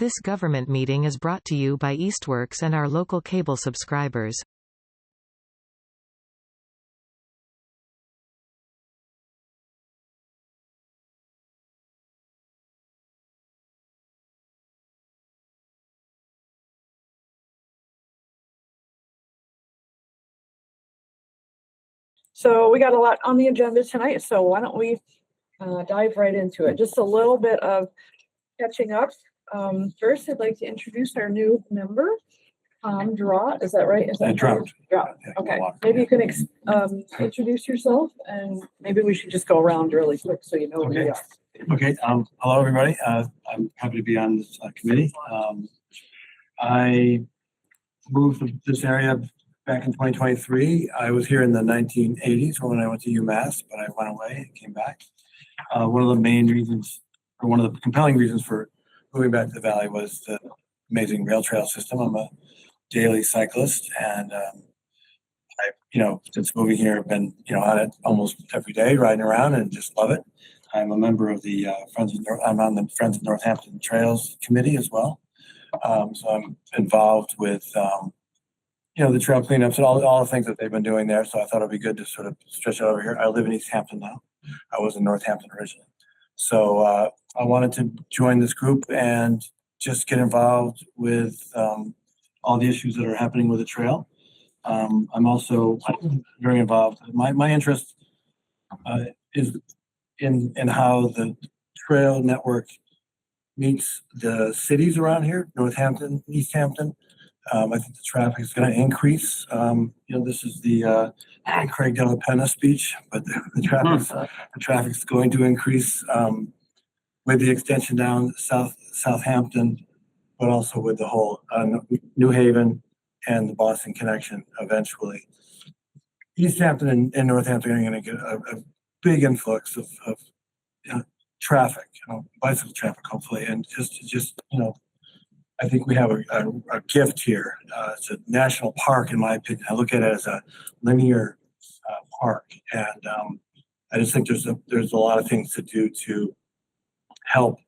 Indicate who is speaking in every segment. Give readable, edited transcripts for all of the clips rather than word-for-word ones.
Speaker 1: This government meeting is brought to you by Eastworks and our local cable subscribers.
Speaker 2: So we got a lot on the agenda tonight, so why don't we dive right into it? Just a little bit of catching up. First, I'd like to introduce our new member, Draw. Is that right? Is that
Speaker 3: Draw.
Speaker 2: Okay. Maybe you can introduce yourself, and maybe we should just go around really quick so you know who you are.
Speaker 3: Okay. Hello, everybody. I'm happy to be on this committee. I moved to this area back in 2023. I was here in the 1980s when I went to UMass, but I went away and came back. One of the main reasons, or one of the compelling reasons for moving back to the Valley was the amazing rail trail system. I'm a daily cyclist, and since moving here, I've been, on it almost every day, riding around, and just love it. I'm a member of the I'm on the Friends of Northampton Trails Committee as well. So I'm involved with the trail cleanups and all the things that they've been doing there. So I thought it'd be good to sort of stretch it over here. I live in Easthampton now. I was in Northampton originally. So I wanted to join this group and just get involved with all the issues that are happening with the trail. I'm also very involved. My interest is in how the trail network meets the cities around here, Northampton, Easthampton. I think the traffic is going to increase. This is the Craig Della Penna speech, but the traffic's going to increase with the extension down Southampton, but also with the whole New Haven and the Boston connection eventually. Easthampton and Northampton are going to get a big influx of traffic, bicycle traffic, hopefully, and just I think we have a gift here. It's a national park, in my opinion. I look at it as a linear park, and I just think there's a lot of things to do to help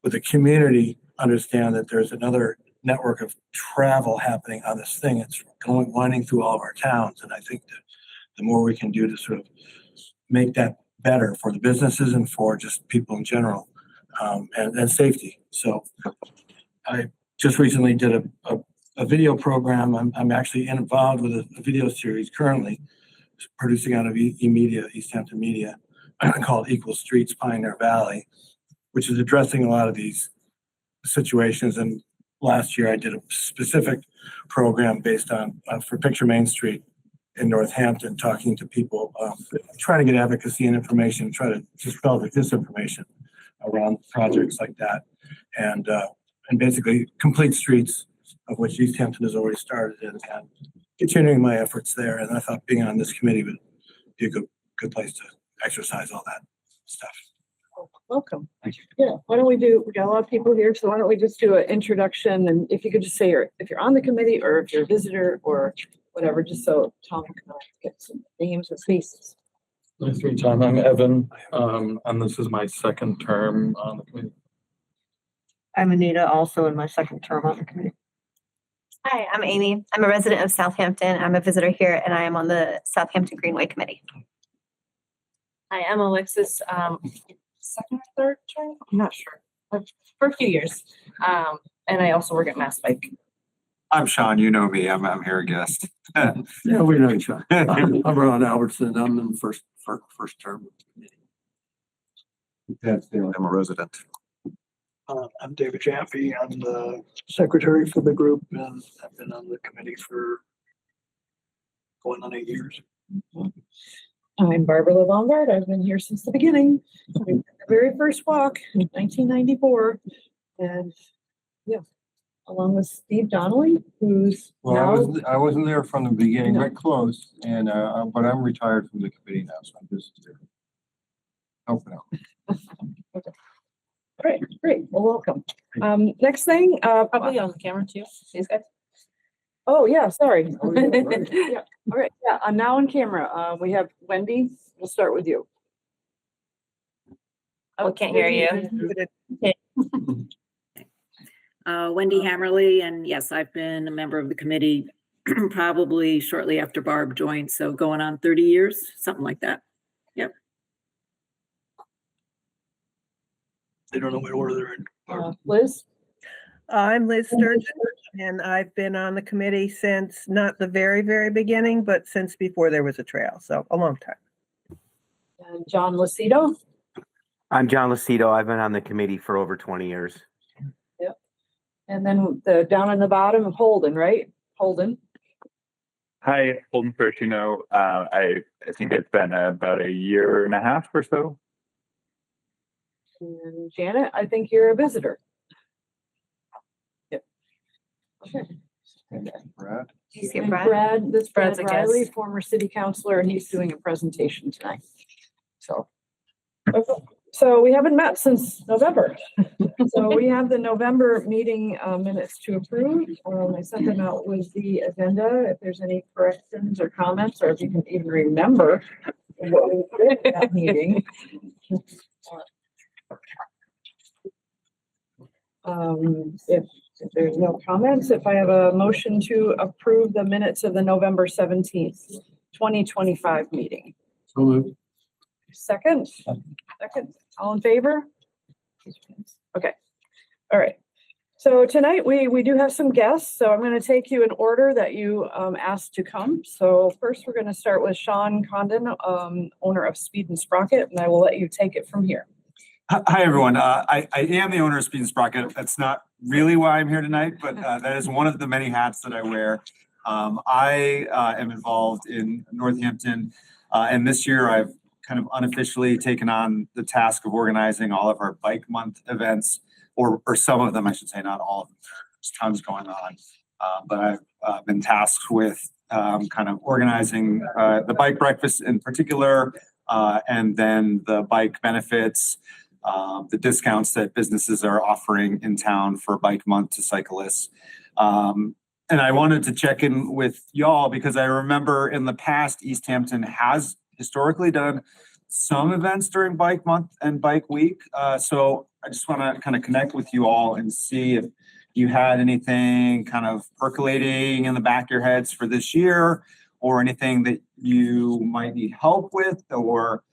Speaker 3: with the community understand that there's another network of travel happening on this thing. It's winding through all of our towns, and I think that the more we can do to sort of make that better for the businesses and for just people in general, and safety. So I just recently did a video program. I'm actually involved with a video series currently producing out of Easthampton Media, called Equal Streets, Pioneer Valley, which is addressing a lot of these situations. And last year I did a specific program based on for Picture Main Street in Northampton, talking to people, trying to get advocacy and information, try to dispel the disinformation around projects like that, and basically complete streets, of which Easthampton has already started, and continuing my efforts there. And I thought being on this committee would be a good place to exercise all that stuff.
Speaker 2: Welcome.
Speaker 3: Thank you.
Speaker 2: Yeah, we got a lot of people here, so why don't we just do an introduction, and if you could just say if you're on the committee or if you're a visitor or whatever, just so Tom can get some names and faces.
Speaker 4: Nice to meet you. I'm Evan, and this is my second term on the committee.
Speaker 5: I'm Anita, also in my second term on the committee.
Speaker 6: Hi, I'm Amy. I'm a resident of Southampton. I'm a visitor here, and I am on the Southampton Greenway Committee.
Speaker 7: Hi, I'm Alexis. Second or third term? I'm not sure. For a few years. And I also work at Mass Bike.
Speaker 8: I'm Sean. You know me. I'm here a guest.
Speaker 3: Yeah, we know each other. I'm Ron Albertson. I'm in the first term of the committee.
Speaker 8: I'm a resident.
Speaker 9: I'm David Jaffe. I'm the secretary for the group, and I've been on the committee for going on 8 years.
Speaker 2: I'm Barbara Lombard. I've been here since the beginning, the very first walk in 1994, and along with Steve Donnelly, who's
Speaker 8: I wasn't there from the beginning, right close, and but I'm retired from the committee now, so I'm just here helping out.
Speaker 2: Okay. Great. Well, welcome. Next thing,
Speaker 7: Probably on the camera too. These guys.
Speaker 2: Oh yeah, sorry. Yeah. All right. Yeah, I'm now on camera. We have Wendy. We'll start with you.
Speaker 7: Oh, can't hear you.
Speaker 10: Wendy Hammerly, and yes, I've been a member of the committee probably shortly after Barb joined, so going on 30 years, something like that. Yep.
Speaker 9: They don't know what order they're in.
Speaker 2: Liz?
Speaker 11: I'm Liz Sturgeon, and I've been on the committee since not the very, very beginning, but since before there was a trail, so a long time.
Speaker 2: And John Lucido?
Speaker 12: I'm John Lucido. I've been on the committee for over 20 years.
Speaker 2: Yep. And then the down in the bottom of Holden, right? Holden.
Speaker 13: Hi, Holden Pertino. I think it's been about a year and a half or so.
Speaker 2: And Janet, I think you're a visitor. Yep. Okay.
Speaker 8: And Brad?
Speaker 6: Do you see
Speaker 2: And
Speaker 6: Brad?
Speaker 2: This Brad
Speaker 7: Brad's a
Speaker 2: Riley,
Speaker 7: guest.
Speaker 2: former city councilor, and he's doing a presentation tonight. So. Okay. So we haven't met since November. So we have the November meeting minutes to approve. I sent them out with the agenda. If there's any corrections or comments, or if you can even remember what we did at that meeting. If there's no comments, if I have a motion to approve the minutes of the November 17th, 2025 meeting.
Speaker 8: So moved.
Speaker 2: Second, all in favor? Okay, all right. So tonight we do have some guests, so I'm going to take you in order that you asked to come. So first we're going to start with Sean Condon, owner of Speed and Sprocket, and I will let you take it from here.
Speaker 14: Hi, everyone. I am the owner of Speed and Sprocket. That's not really why I'm here tonight, but that is one of the many hats that I wear. I am involved in Northampton, and this year I've kind of unofficially taken on the task of organizing all of our Bike Month events, or some of them, I should say, not all of them. There's tons going on, but I've been tasked with kind of organizing the bike breakfast in particular, and then the bike benefits, the discounts that businesses are offering in town for Bike Month to cyclists. And I wanted to check in with y'all because I remember in the past, Easthampton has historically done some events during Bike Month and Bike Week. So I just want to kind of connect with you all and see if you had anything kind of percolating in the back of your heads for this year, or anything that you might need help with, or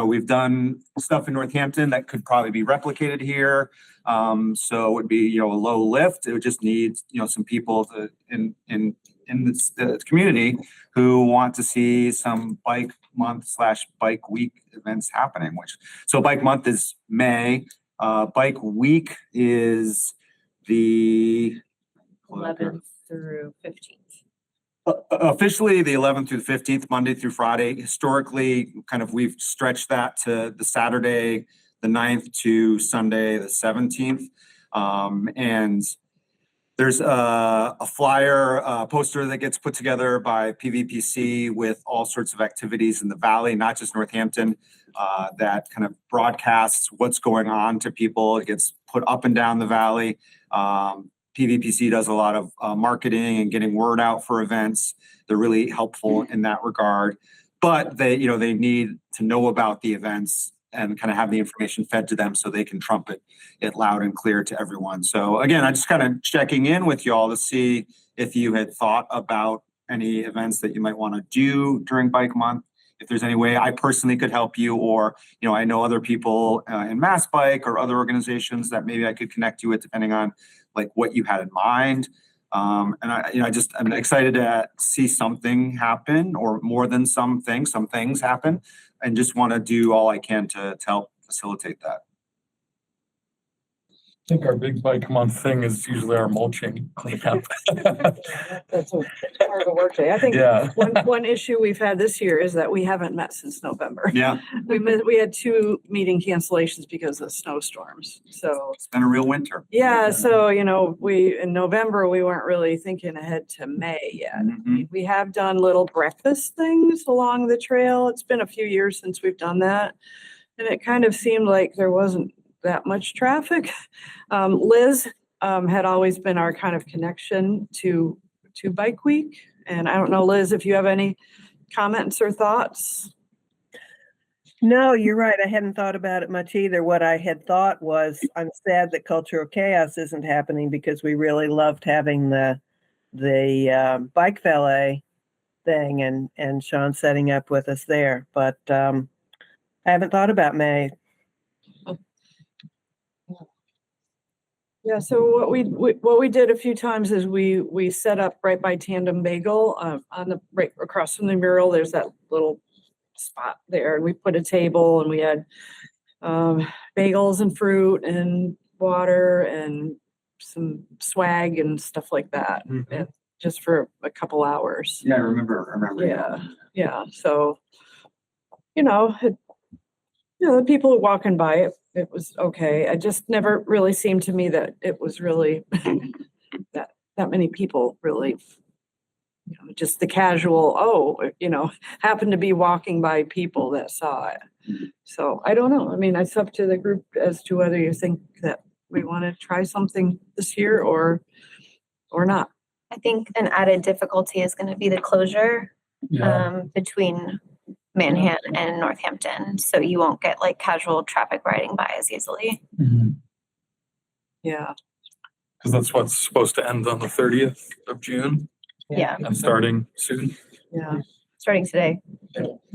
Speaker 14: we've done stuff in Northampton that could probably be replicated here. So it would be, a low lift. It would just need, some people in the community who want to see some Bike Month / Bike Week events happening, so Bike Month is May. Bike Week is the
Speaker 7: 11th through 15th.
Speaker 14: Officially the 11th through the 15th, Monday through Friday. Historically, we've stretched that to the Saturday, the 9th to Sunday, the 17th. And there's a flyer, poster that gets put together by PVPC with all sorts of activities in the Valley, not just Northampton, that kind of broadcasts what's going on to people. It gets put up and down the Valley. PVPC does a lot of marketing and getting word out for events. They're really helpful in that regard, but they need to know about the events and kind of have the information fed to them so they can trumpet it loud and clear to everyone. So again, I'm just kind of checking in with y'all to see if you had thought about any events that you might want to do during Bike Month. If there's any way I personally could help you, or, I know other people in Mass Bike or other organizations that maybe I could connect you with, depending on like what you had in mind. And I'm excited to see something happen, or more than some things happen, and just want to do all I can to help facilitate that.
Speaker 4: I think our big Bike Month thing is usually our mulching cleanup.
Speaker 2: That's part of a work day. I think
Speaker 4: Yeah.
Speaker 2: one issue we've had this year is that we haven't met since November.
Speaker 14: Yeah,
Speaker 2: We had 2 meeting cancellations because of snowstorms. So
Speaker 14: it's been a real winter.
Speaker 2: yeah, so in November we weren't really thinking ahead to May yet.
Speaker 14: Mhm.
Speaker 2: We have done little breakfast things along the trail. It's been a few years since we've done that, and it kind of seemed like there wasn't that much traffic. Liz had always been our kind of connection to Bike Week, and I don't know, Liz, if you have any comments or thoughts.
Speaker 11: No, you're right. I hadn't thought about it much either. What I had thought was, I'm sad that Cultural Chaos isn't happening because we really loved having the bike valet thing and Sean setting up with us there. But I haven't thought about May.
Speaker 2: Yeah, so what we did a few times is we set up right by Tandem Bagel, on the, right across from the mural, there's that little spot there, and we put a table and we had bagels and fruit and water and some swag and stuff like that, and just for a couple hours.
Speaker 14: Yeah, I remember.
Speaker 2: Yeah, so, the people walking by it was okay. It just never really seemed to me that it was really that many people really, just the casual, happened to be walking by people that saw it. So I don't know. I mean, it's up to the group as to whether you think that we want to try something this year or not.
Speaker 6: I think an added difficulty is going to be the closure between Manhan and Northampton, so you won't get like casual traffic riding by as easily.
Speaker 2: Yeah.
Speaker 4: Because that's what's supposed to end on the 30th of June
Speaker 6: Yeah,
Speaker 4: and starting soon.
Speaker 2: Yeah.
Speaker 6: starting today.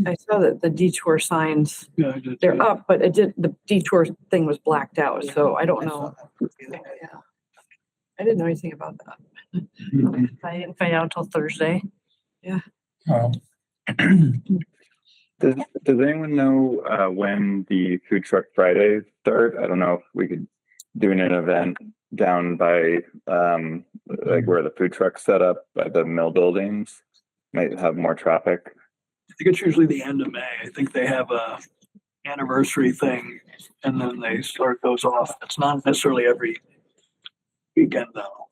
Speaker 2: I saw that the detour signs,
Speaker 9: Yeah, I did
Speaker 2: they're
Speaker 9: too.
Speaker 2: up, but the detour thing was blacked out, so I don't know. Yeah. I didn't know anything about that.
Speaker 7: I didn't find out until Thursday.
Speaker 4: Oh.
Speaker 13: Does anyone know when the Food Truck Fridays start? I don't know if we could do an event down by like where the food truck's set up by the mill buildings. Might have more traffic.
Speaker 9: I think it's usually the end of May. I think they have a anniversary thing and then they start those off. It's not necessarily every weekend though,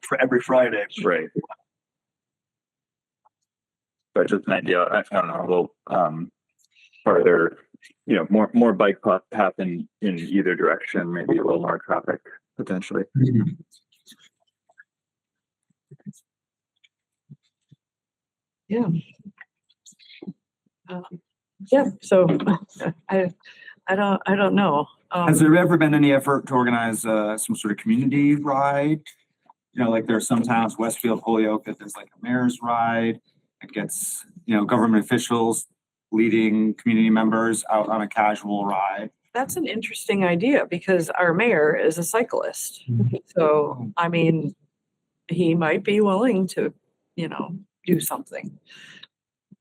Speaker 9: for every Friday.
Speaker 13: Right. But just an idea, I don't know, a little farther, more bike path in either direction, maybe a little more traffic potentially.
Speaker 2: Yeah. Yeah, so I don't know.
Speaker 14: Has there ever been any effort to organize some sort of community ride? Like there are some towns, Westfield, Holyoke, that there's like a mayor's ride that gets, government officials leading community members out on a casual ride.
Speaker 2: That's an interesting idea because our mayor is a cyclist. So, I mean, he might be willing to, do something.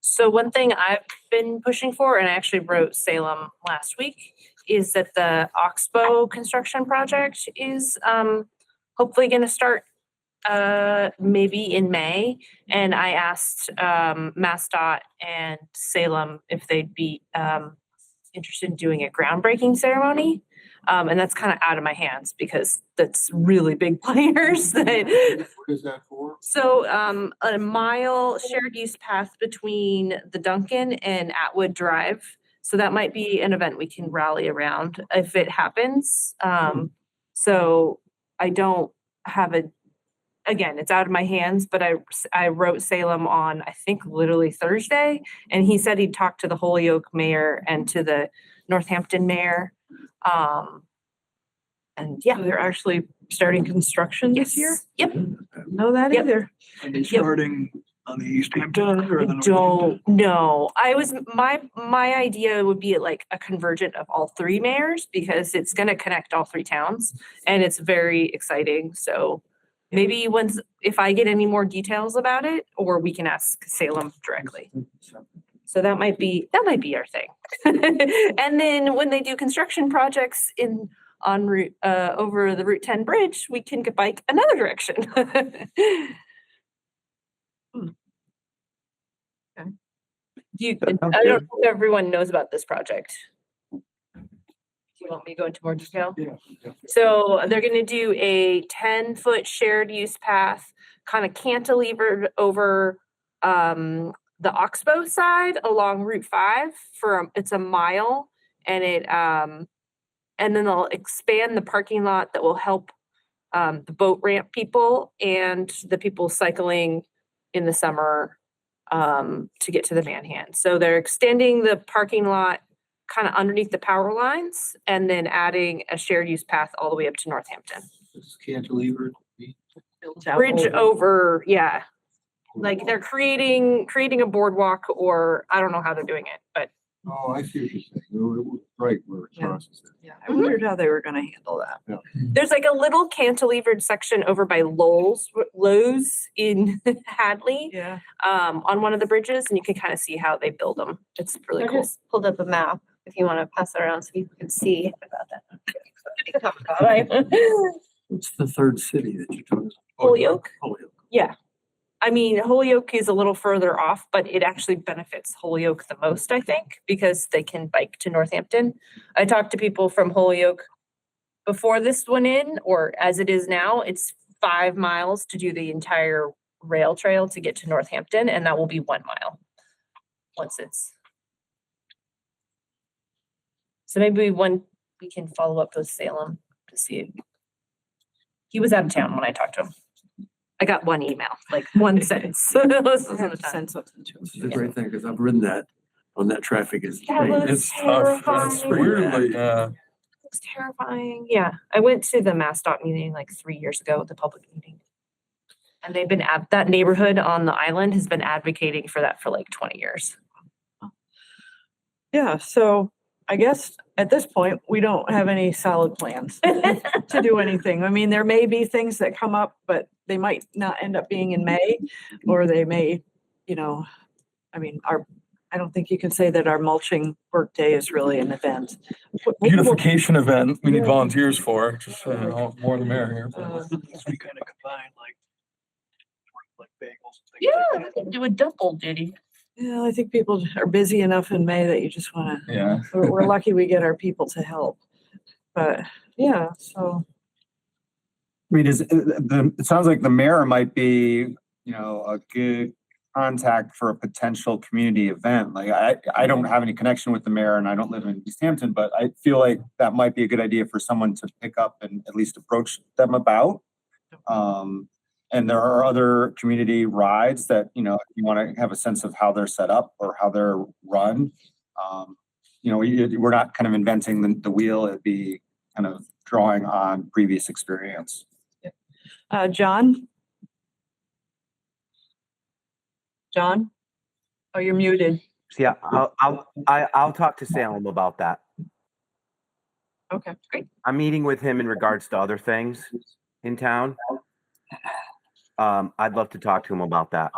Speaker 7: So one thing I've been pushing for, and I actually wrote Salem last week, is that the Oxbow construction project is hopefully going to start maybe in May. And I asked MassDOT and Salem if they'd be interested in doing a groundbreaking ceremony. And that's kind of out of my hands because that's really big players.
Speaker 8: What is that for?
Speaker 7: So a mile shared use path between the Duncan and Atwood Drive. So that might be an event we can rally around if it happens. So I don't have again, it's out of my hands, but I wrote Salem on, I think, literally Thursday. And he said he'd talk to the Holyoke mayor and to the Northampton mayor. And yeah,
Speaker 2: So they're actually starting construction this year?
Speaker 7: Yep.
Speaker 2: Know that
Speaker 7: Yep.
Speaker 2: either.
Speaker 9: Are they starting on the Easthampton or the?
Speaker 7: Don't know. My idea would be like a convergent of all three mayors because it's going to connect all three towns and it's very exciting. So maybe if I get any more details about it, or we can ask Salem directly. So that might be our thing. And then when they do construction projects on route over the Route 10 bridge, we can bike another direction.
Speaker 2: Okay.
Speaker 7: I don't know if everyone knows about this project. Do you want me to go into more detail?
Speaker 9: Yeah.
Speaker 7: So they're going to do a 10-foot shared use path, kind of cantilevered over the Oxbow side along Route 5 it's a mile, and and then they'll expand the parking lot that will help the boat ramp people and the people cycling in the summer to get to the Manhan. So they're extending the parking lot kind of underneath the power lines and then adding a shared use path all the way up to Northampton.
Speaker 8: This cantilever.
Speaker 7: Bridge over, yeah. Like they're creating a boardwalk, or I don't know how they're doing it, but
Speaker 8: Oh, I see what you're saying. Right where it crosses it.
Speaker 2: Yeah, I wondered how they were gonna handle that.
Speaker 7: there's like a little cantilevered section over by Lowe's in Hadley,
Speaker 2: Yeah.
Speaker 7: on one of the bridges, and you can kind of see how they build them. It's really
Speaker 6: I
Speaker 7: cool.
Speaker 6: just pulled up a map if you want to pass it around so people can see about that.
Speaker 9: What's the third city that you took?
Speaker 7: Holyoke?
Speaker 9: Holyoke.
Speaker 7: Yeah. I mean, Holyoke is a little further off, but it actually benefits Holyoke the most, I think, because they can bike to Northampton. I talked to people from Holyoke before this went in, or as it is now, it's 5 miles to do the entire rail trail to get to Northampton, and that will be 1 mile once it's. So maybe we can follow up with Salem to see. He was out of town when I talked to him. I got one email, like one sentence. Most of the time.
Speaker 2: Send something to
Speaker 9: It's a great thing because I've ridden that on that traffic is.
Speaker 7: That was
Speaker 4: It's tough. That's
Speaker 7: terrifying.
Speaker 4: weirdly, yeah.
Speaker 7: It's terrifying. Yeah, I went to the MassDOT meeting like 3 years ago, the public meeting. And they've been that neighborhood on the island has been advocating for that for like 20 years.
Speaker 2: Yeah, so I guess at this point, we don't have any solid plans to do anything. I mean, there may be things that come up, but they might not end up being in May, or they may, I mean, I don't think you can say that our mulching work day is really an event.
Speaker 4: Beautification event, we need volunteers for, just, more the merrier.
Speaker 9: We kind of combine like bagels. and things
Speaker 7: Yeah,
Speaker 9: like
Speaker 7: we can do a double duty.
Speaker 2: Yeah, I think people are busy enough in May that you just want to,
Speaker 4: Yeah.
Speaker 2: we're lucky we get our people to help. But yeah, so.
Speaker 14: I mean, it sounds like the mayor might be, a good contact for a potential community event. Like I don't have any connection with the mayor and I don't live in Easthampton, but I feel like that might be a good idea for someone to pick up and at least approach them about. And there are other community rides that, if you want to have a sense of how they're set up or how they're run. We're not kind of inventing the wheel. It'd be kind of drawing on previous experience.
Speaker 2: John? John? Oh, you're muted.
Speaker 12: Yeah, I'll talk to Salem about that.
Speaker 2: Okay, great.
Speaker 12: I'm meeting with him in regards to other things in town. I'd love to talk to him about that.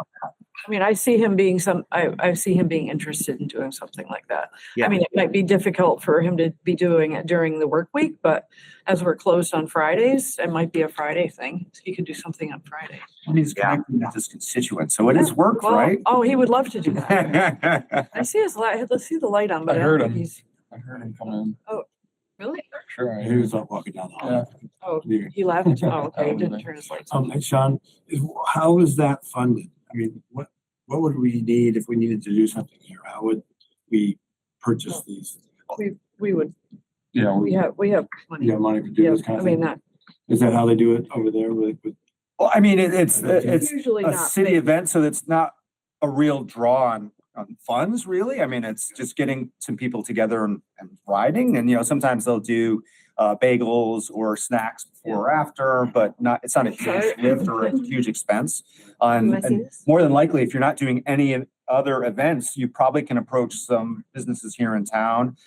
Speaker 2: I mean, I see him being I see him being interested in doing something like that.
Speaker 12: Yeah.
Speaker 2: I mean, it might be difficult for him to be doing it during the work week, but as we're closed on Fridays, it might be a Friday thing. So he could do something on Friday.
Speaker 14: And he's connecting with his constituents, so it is work,
Speaker 2: Well,
Speaker 14: right?
Speaker 2: oh, he would love to do that. I see his light. Let's see the light on, but
Speaker 4: I
Speaker 2: I don't
Speaker 4: heard
Speaker 2: think
Speaker 4: him.
Speaker 2: he's.
Speaker 4: I heard him come in.
Speaker 2: Really?
Speaker 4: Sure.
Speaker 3: He was up walking down the hall.
Speaker 2: Oh, he left? Oh, okay, he didn't turn his lights on.
Speaker 3: Sean, how is that funded? I mean, what would we need if we needed to do something here? How would we purchase these?
Speaker 2: We would,
Speaker 4: Yeah.
Speaker 2: we have money.
Speaker 3: You have money to do
Speaker 2: Yeah,
Speaker 3: this kind
Speaker 2: I
Speaker 3: of
Speaker 2: mean,
Speaker 3: thing?
Speaker 2: not,
Speaker 3: Is that how they do it over there with
Speaker 14: Well, I mean, it's
Speaker 2: usually
Speaker 14: a
Speaker 2: not.
Speaker 14: city event, so it's not a real draw on funds, really. I mean, it's just getting some people together and riding, and sometimes they'll do bagels or snacks before or after, but it's not a huge lift or a huge expense. And more than likely, if you're not doing any other events, you probably can approach some businesses here in town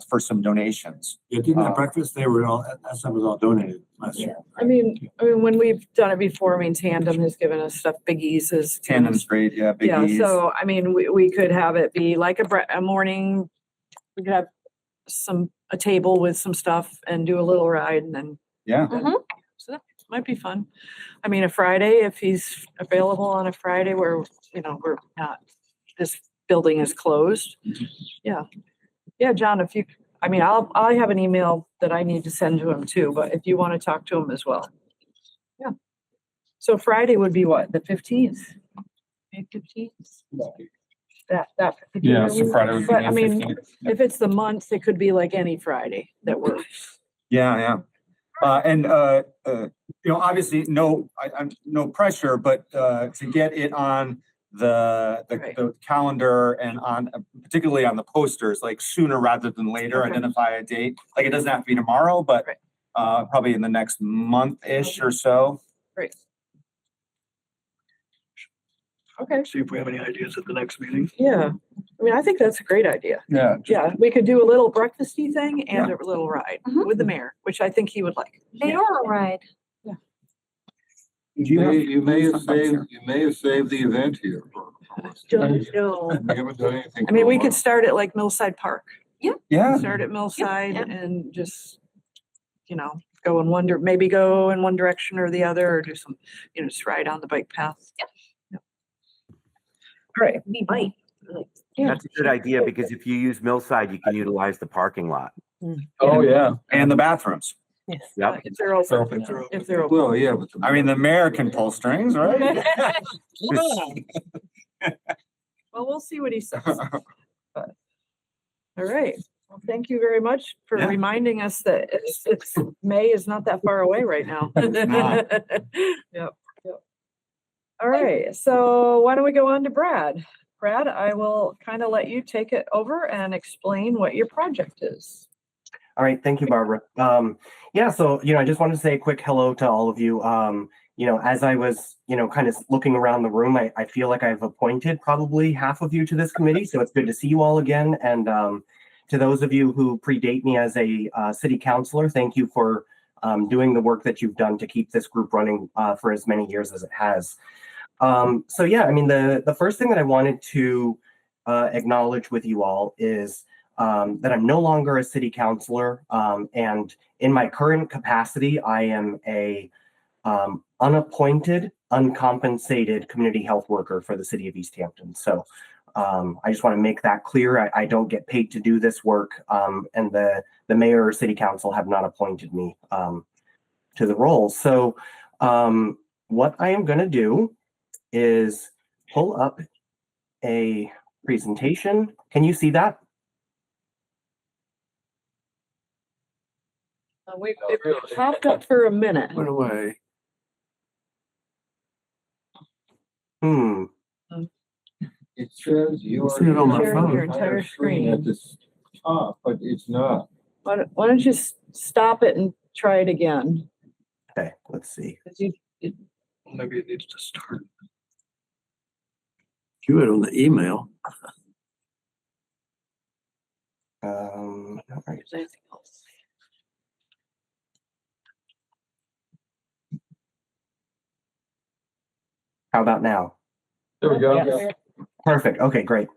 Speaker 14: for some donations.
Speaker 3: Yeah, didn't that breakfast, that was all donated last year.
Speaker 2: I mean, when we've done it before, I mean, Tandem has given us stuff, Biggies is.
Speaker 14: Tandem's great, yeah, Big
Speaker 2: Yeah,
Speaker 14: E's.
Speaker 2: so, I mean, we could have it be like a morning, we could have a table with some stuff and do a little ride and then.
Speaker 14: Yeah.
Speaker 2: So that might be fun. I mean, a Friday, if he's available on a Friday where, we're not, this building is closed. Yeah. Yeah, John, I have an email that I need to send to him too, but if you want to talk to him as well. Yeah. So Friday would be what, the 15th? May 15th? That particular
Speaker 4: Yeah, so
Speaker 2: week?
Speaker 4: Friday would be
Speaker 2: But I
Speaker 4: May
Speaker 2: mean,
Speaker 4: 15th.
Speaker 2: if it's the month, it could be like any Friday that works.
Speaker 14: Yeah. Obviously no pressure, but to get it on
Speaker 2: Right.
Speaker 14: the calendar and on, particularly on the posters, like sooner rather than later,
Speaker 2: Okay.
Speaker 14: identify a date. Like it doesn't have to be tomorrow, but
Speaker 2: Right.
Speaker 14: probably in the next month-ish or so.
Speaker 2: Great. Okay.
Speaker 9: See if we have any ideas at the next meeting.
Speaker 2: Yeah. I mean, I think that's a great idea.
Speaker 8: Yeah.
Speaker 2: Yeah, we could do a little breakfasty thing and
Speaker 14: Yeah.
Speaker 2: a little ride
Speaker 6: Mhm.
Speaker 2: with the mayor, which I think he would like.
Speaker 6: Mayoral ride.
Speaker 8: You may have saved the event here.
Speaker 2: Don't know.
Speaker 8: We haven't done anything.
Speaker 2: I mean,
Speaker 8: for a
Speaker 2: we could
Speaker 8: month.
Speaker 2: start at like Millside Park.
Speaker 14: Yeah.
Speaker 2: Start at Millside
Speaker 6: Yep.
Speaker 2: and just, go in maybe go in one direction or the other, or do some, just ride on the bike path.
Speaker 6: Yep.
Speaker 2: Yep. All right.
Speaker 6: We might.
Speaker 2: Yeah.
Speaker 12: That's a good idea because if you use Millside, you can utilize the parking lot.
Speaker 4: Oh, yeah.
Speaker 14: And the bathrooms.
Speaker 2: Yes.
Speaker 12: Yep.
Speaker 2: If they're open. If they're open.
Speaker 8: Well, yeah, but.
Speaker 14: I mean, the mayor can pull strings, right?
Speaker 2: Well, we'll see what he says. But, all right. Well, thank you very much for
Speaker 14: Yeah.
Speaker 2: reminding us that it's May is not that far away right now.
Speaker 14: not.
Speaker 2: Yep. All right. So why don't we go on to Brad? Brad, I will kind of let you take it over and explain what your project is.
Speaker 15: All right, thank you, Barbara. Yeah, so, I just wanted to say a quick hello to all of you. As I was, kind of looking around the room, I feel like I've appointed probably half of you to this committee, so it's good to see you all again. And to those of you who predate me as a city councilor, thank you for doing the work that you've done to keep this group running for as many years as it has. So yeah, I mean, the first thing that I wanted to acknowledge with you all is that I'm no longer a city councilor, and in my current capacity, I am a unappointed, uncompensated community health worker for the city of Easthampton. So I just want to make that clear. I don't get paid to do this work, and the mayor or city council have not appointed me to the role. So what I am going to do is pull up a presentation. Can you see that?
Speaker 2: It popped up for a minute.
Speaker 9: Went away.
Speaker 8: It says you
Speaker 9: See it on my
Speaker 2: Sharing
Speaker 9: phone.
Speaker 2: your entire screen.
Speaker 8: At the top, but it's not.
Speaker 2: Why don't you stop it and try it again?
Speaker 15: Okay, let's see.
Speaker 2: 'Cause you-
Speaker 9: Maybe it needs to start. Do it on the email.
Speaker 15: All right.
Speaker 2: Is there anything else?
Speaker 15: How about now?
Speaker 4: There we go.
Speaker 2: Yes.
Speaker 15: Perfect. Okay, great.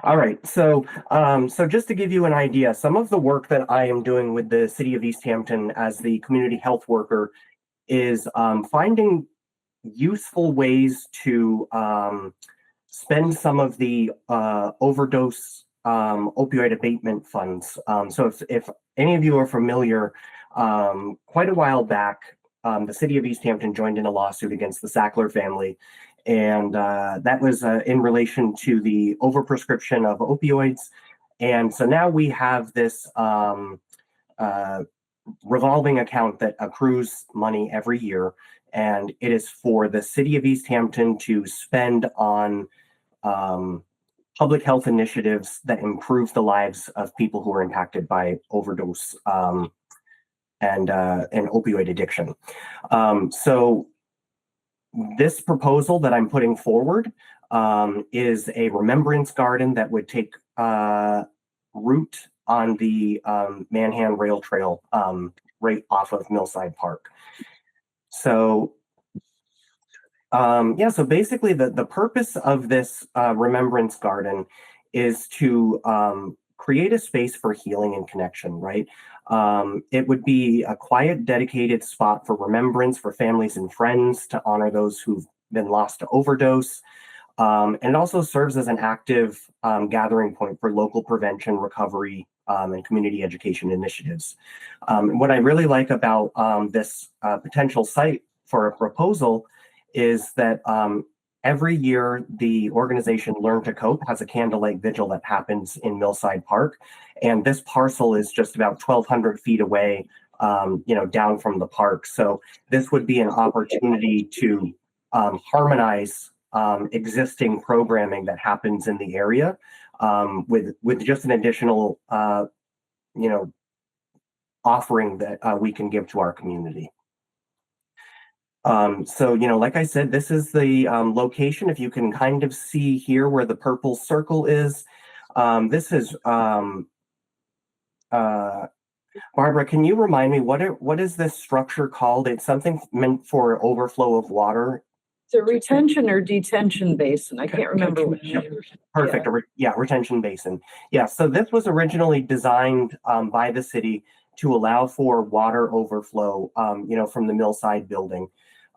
Speaker 15: All right. So, so just to give you an idea, some of the work that I am doing with the city of Easthampton as the community health worker is finding useful ways to spend some of the overdose opioid abatement funds. So if any of you are familiar, quite a while back, the city of Easthampton joined in a lawsuit against the Sackler family. And that was in relation to the overprescription of opioids. And so now we have this revolving account that accrues money every year. And it is for the city of Easthampton to spend on public health initiatives that improve the lives of people who are impacted by overdose and opioid addiction. So this proposal that I'm putting forward is a remembrance garden that would take root on the Manhan Rail Trail right off of Millside Park. So yeah, so basically the purpose of this remembrance garden is to create a space for healing and connection, right? It would be a quiet, dedicated spot for remembrance for families and friends to honor those who've been lost to overdose. And it also serves as an active gathering point for local prevention, recovery, and community education initiatives. What I really like about this potential site for a proposal is that every year the organization Learn to Cope has a candlelight vigil that happens in Millside Park. And this parcel is just about 1,200 feet away, down from the park. So this would be an opportunity to harmonize existing programming that happens in the area, with just an additional, you know, offering that we can give to our community. So, you know, like I said, this is the location. If you can kind of see here where the purple circle is, this is, Barbara, can you remind me, what is this structure called? It's something meant for overflow of water.
Speaker 2: It's a retention or detention basin. I can't remember which.
Speaker 15: Perfect. Yeah, retention basin. Yeah, so this was originally designed by the city to allow for water overflow, you know, from the Millside building.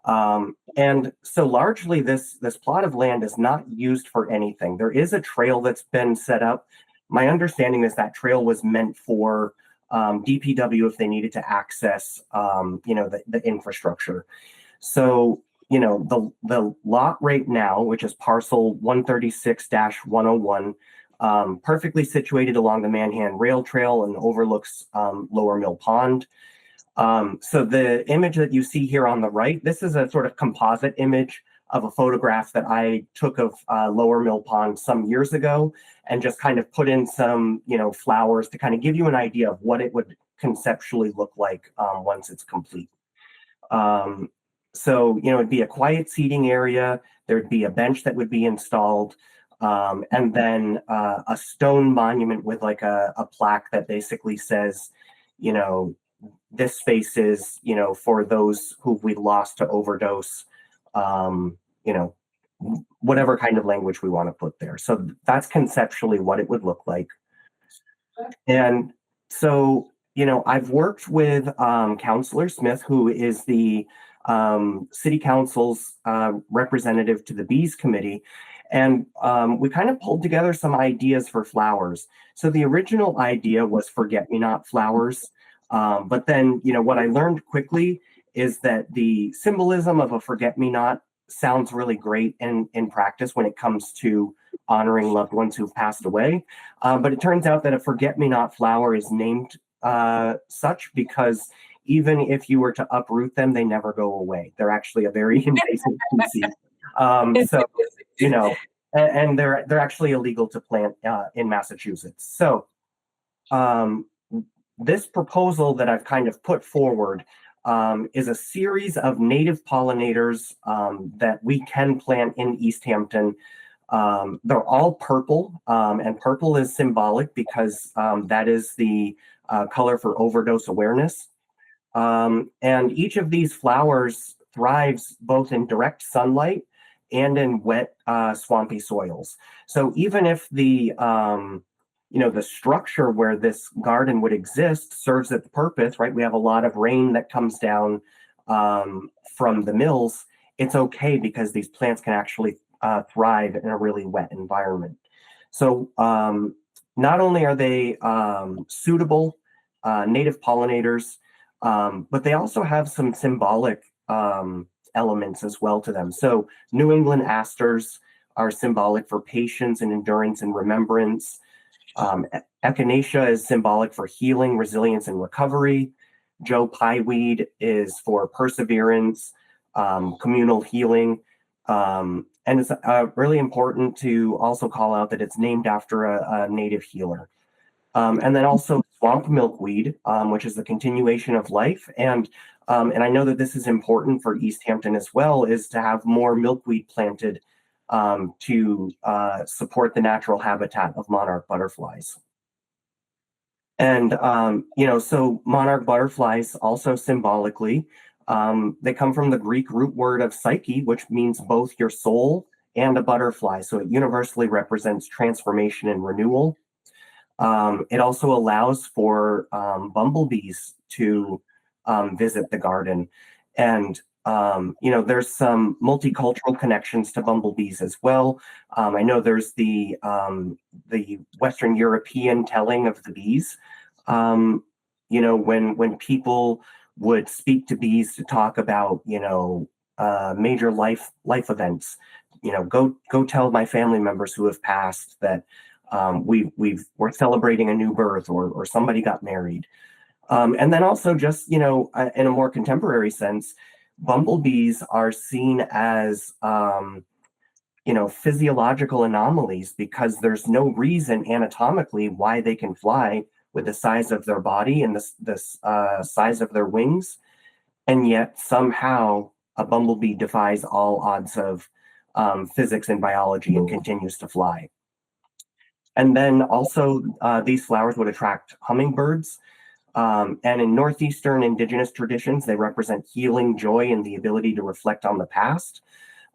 Speaker 15: And so largely this plot of land is not used for anything. There is a trail that's been set up. My understanding is that trail was meant for DPW if they needed to access, you know, the infrastructure. So, you know, the lot right now, which is parcel 136-101, perfectly situated along the Manhan Rail Trail and overlooks Lower Mill Pond. So the image that you see here on the right, this is a sort of composite image of a photograph that I took of Lower Mill Pond some years ago, and just kind of put in some, you know, flowers to kind of give you an idea of what it would conceptually look like once it's complete. So, you know, it'd be a quiet seating area. There'd be a bench that would be installed, and then a stone monument with like a plaque that basically says, you know, this space is, you know, for those who we lost to overdose, you know, whatever kind of language we want to put there. So that's conceptually what it would look like. And so, you know, I've worked with Councillor Smith, who is the City Council's representative to the Bees Committee, and we kind of pulled together some ideas for flowers. So the original idea was forget-me-not flowers. But then, you know, what I learned quickly is that the symbolism of a forget-me-not sounds really great in practice when it comes to honoring loved ones who've passed away. But it turns out that a forget-me-not flower is named such because even if you were to uproot them, they never go away. They're actually a very invasive species. So, you know, and they're actually illegal to plant in Massachusetts. So, this proposal that I've kind of put forward is a series of native pollinators that we can plant in Easthampton. They're all purple, and purple is symbolic because that is the color for overdose awareness. And each of these flowers thrives both in direct sunlight and in wet, swampy soils. So even if the you know, the structure where this garden would exist serves its purpose, right? We have a lot of rain that comes down from the mills. It's okay because these plants can actually thrive in a really wet environment. So not only are they suitable native pollinators, but they also have some symbolic elements as well to them. So New England asters are symbolic for patience and endurance and remembrance. Echinacea is symbolic for healing, resilience, and recovery. Joe Pieweed is for perseverance, communal healing. And it's really important to also call out that it's named after a native healer. And then also swamp milkweed, which is the continuation of life. And I know that this is important for Easthampton as well, is to have more milkweed planted to support the natural habitat of monarch butterflies. And, you know, so monarch butterflies also symbolically, they come from the Greek root word of psyche, which means both your soul and a butterfly. So it universally represents transformation and renewal. It also allows for bumblebees to visit the garden. And you know, there's some multicultural connections to bumblebees as well. I know there's the Western European telling of the bees. You know, when people would speak to bees to talk about, you know, major life events, you know, go tell my family members who have passed that we're celebrating a new birth or somebody got married. And then also just, you know, in a more contemporary sense, bumblebees are seen as physiological anomalies because there's no reason anatomically why they can fly with the size of their body and the size of their wings. And yet somehow a bumblebee defies all odds of physics and biology and continues to fly. And then also these flowers would attract hummingbirds. And in Northeastern indigenous traditions, they represent healing, joy, and the ability to reflect on the past.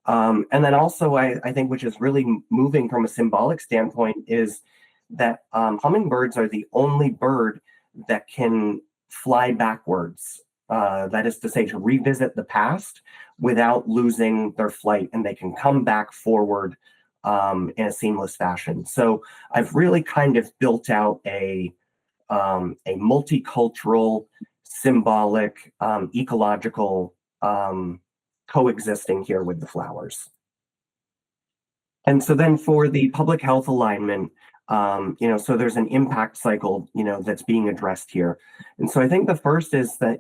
Speaker 15: And then also, I think, which is really moving from a symbolic standpoint, is that hummingbirds are the only bird that can fly backwards. That is to say, to revisit the past without losing their flight, and they can come back forward in a seamless fashion. So I've really kind of built out a multicultural, symbolic, ecological coexisting here with the flowers. And so then for the public health alignment, so there's an impact cycle, that's being addressed here. And so I think the first is that,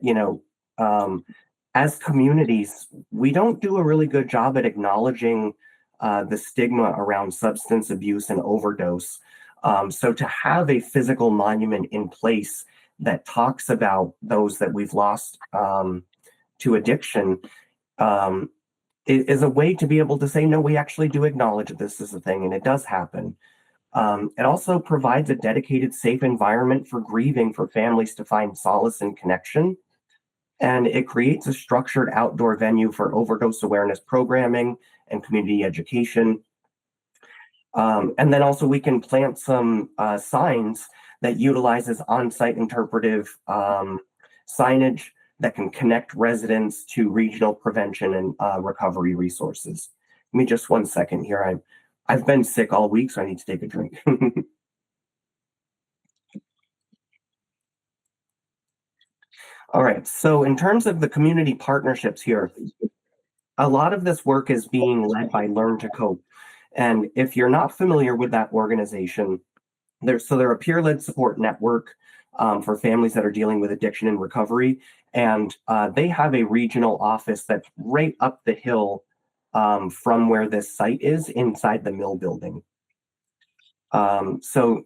Speaker 15: as communities, we don't do a really good job at acknowledging the stigma around substance abuse and overdose. So to have a physical monument in place that talks about those that we've lost to addiction is a way to be able to say, no, we actually do acknowledge that this is a thing and it does happen. It also provides a dedicated, safe environment for grieving for families to find solace and connection. And it creates a structured outdoor venue for overdose awareness programming and community education. And then also we can plant some signs that utilizes on-site interpretive signage that can connect residents to regional prevention and recovery resources. Give me just 1 second here. I've been sick all week, so I need to take a drink. All right, so in terms of the community partnerships here, a lot of this work is being led by Learn to Cope. And if you're not familiar with that organization, they're a peer-led support network for families that are dealing with addiction and recovery. And they have a regional office that's right up the hill from where this site is inside the mill building. So,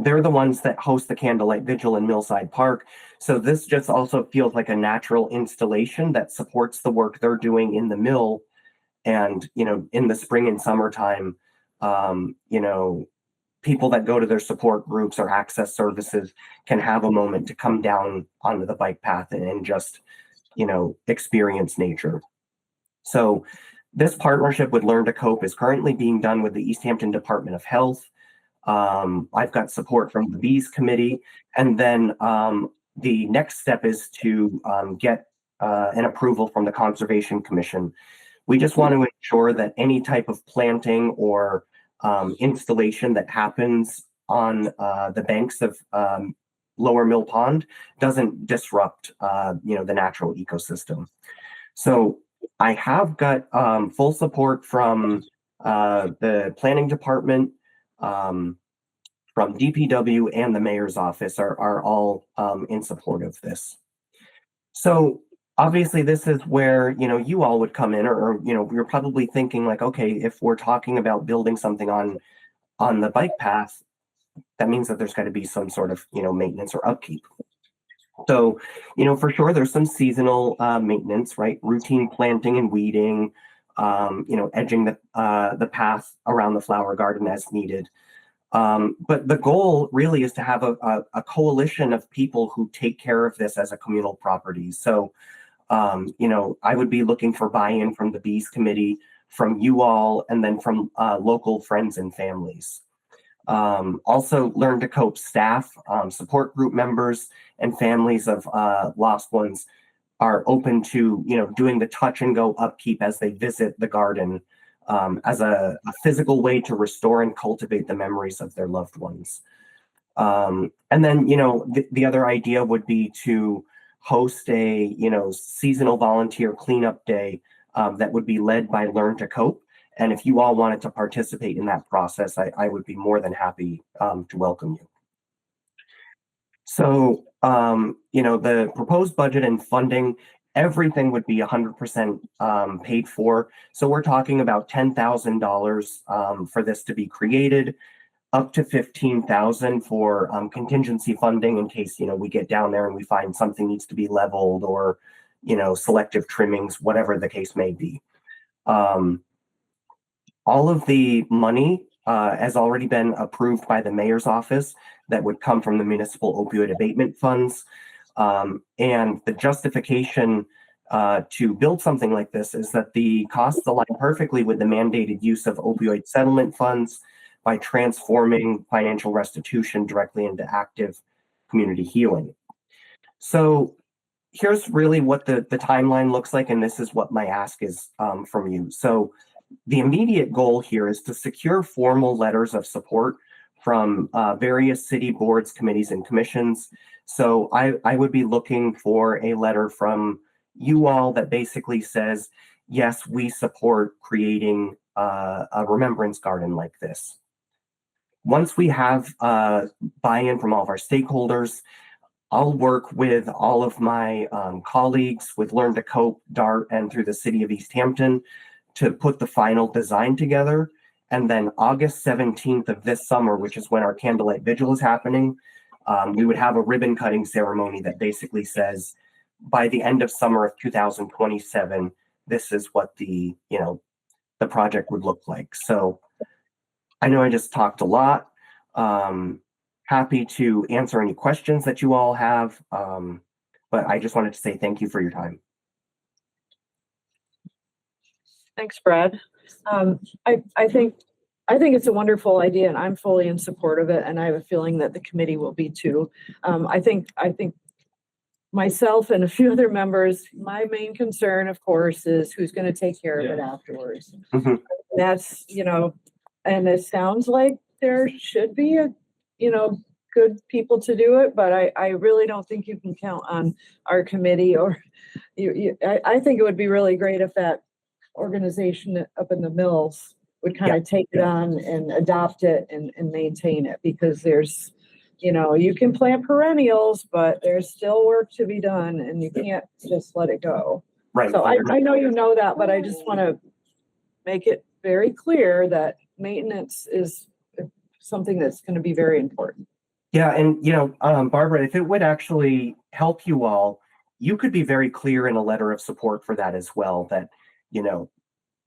Speaker 15: they're the ones that host the Candlelight Vigil in Millside Park. So this just also feels like a natural installation that supports the work they're doing in the mill. And, in the spring and summertime, people that go to their support groups or access services can have a moment to come down onto the bike path and just, experience nature. So this partnership with Learn to Cope is currently being done with the Easthampton Department of Health. I've got support from the Bees Committee. And then the next step is to get an approval from the Conservation Commission. We just want to ensure that any type of planting or installation that happens on the banks of Lower Mill Pond doesn't disrupt, the natural ecosystem. So I have got full support from the planning department, from DPW, and the mayor's office are all in support of this. So obviously this is where, you all would come in, or you're probably thinking like, okay, if we're talking about building something on the bike path, that means that there's got to be some sort of, maintenance or upkeep. So, for sure, there's some seasonal maintenance, right? Routine planting and weeding, edging the path around the flower garden as needed. But the goal really is to have a coalition of people who take care of this as a communal property. So, I would be looking for buy-in from the Bees Committee, from you all, and then from local friends and families. Also, Learn to Cope staff, support group members, and families of lost ones are open to, doing the touch and go upkeep as they visit the garden, as a physical way to restore and cultivate the memories of their loved ones. And then, the other idea would be to host a, seasonal volunteer cleanup day that would be led by Learn to Cope. And if you all wanted to participate in that process, I would be more than happy to welcome you. So, the proposed budget and funding everything would be 100% paid for. So we're talking about $10,000 for this to be created, up to 15,000 for contingency funding in case, we get down there and we find something needs to be leveled or, selective trimmings, whatever the case may be. All of the money has already been approved by the mayor's office that would come from the municipal opioid abatement funds. And the justification to build something like this is that the costs align perfectly with the mandated use of opioid settlement funds by transforming financial restitution directly into active community healing. So here's really what the timeline looks like, and this is what my ask is from you. So the immediate goal here is to secure formal letters of support from various city boards, committees, and commissions. So I would be looking for a letter from you all that basically says, yes, we support creating a remembrance garden like this. Once we have buy-in from all of our stakeholders, I'll work with all of my colleagues with Learn to Cope, DART, and through the city of Easthampton to put the final design together. And then August 17th of this summer, which is when our candlelight vigil is happening, we would have a ribbon cutting ceremony that basically says, by the end of summer of 2027, this is what the project would look like. So I know I just talked a lot. Happy to answer any questions that you all have. But I just wanted to say thank you for your time.
Speaker 2: Thanks, Brad. I think it's a wonderful idea, and I'm fully in support of it, and I have a feeling that the committee will be too. I think myself and a few other members, my main concern, of course, is who's going to take care of it afterwards.
Speaker 15: Mm-hmm.
Speaker 2: That's, and it sounds like there should be good people to do it, but I really don't think you can count on our committee or I think it would be really great if that organization up in the mills would kind of take it on and adopt it and maintain it, because there's, you can plant perennials, but there's still work to be done and you can't just let it go.
Speaker 15: Right.
Speaker 2: So I know you know that, but I just want to make it very clear that maintenance is something that's going to be very important.
Speaker 15: Yeah, and Barbara, if it would actually help you all, you could be very clear in a letter of support for that as well, that,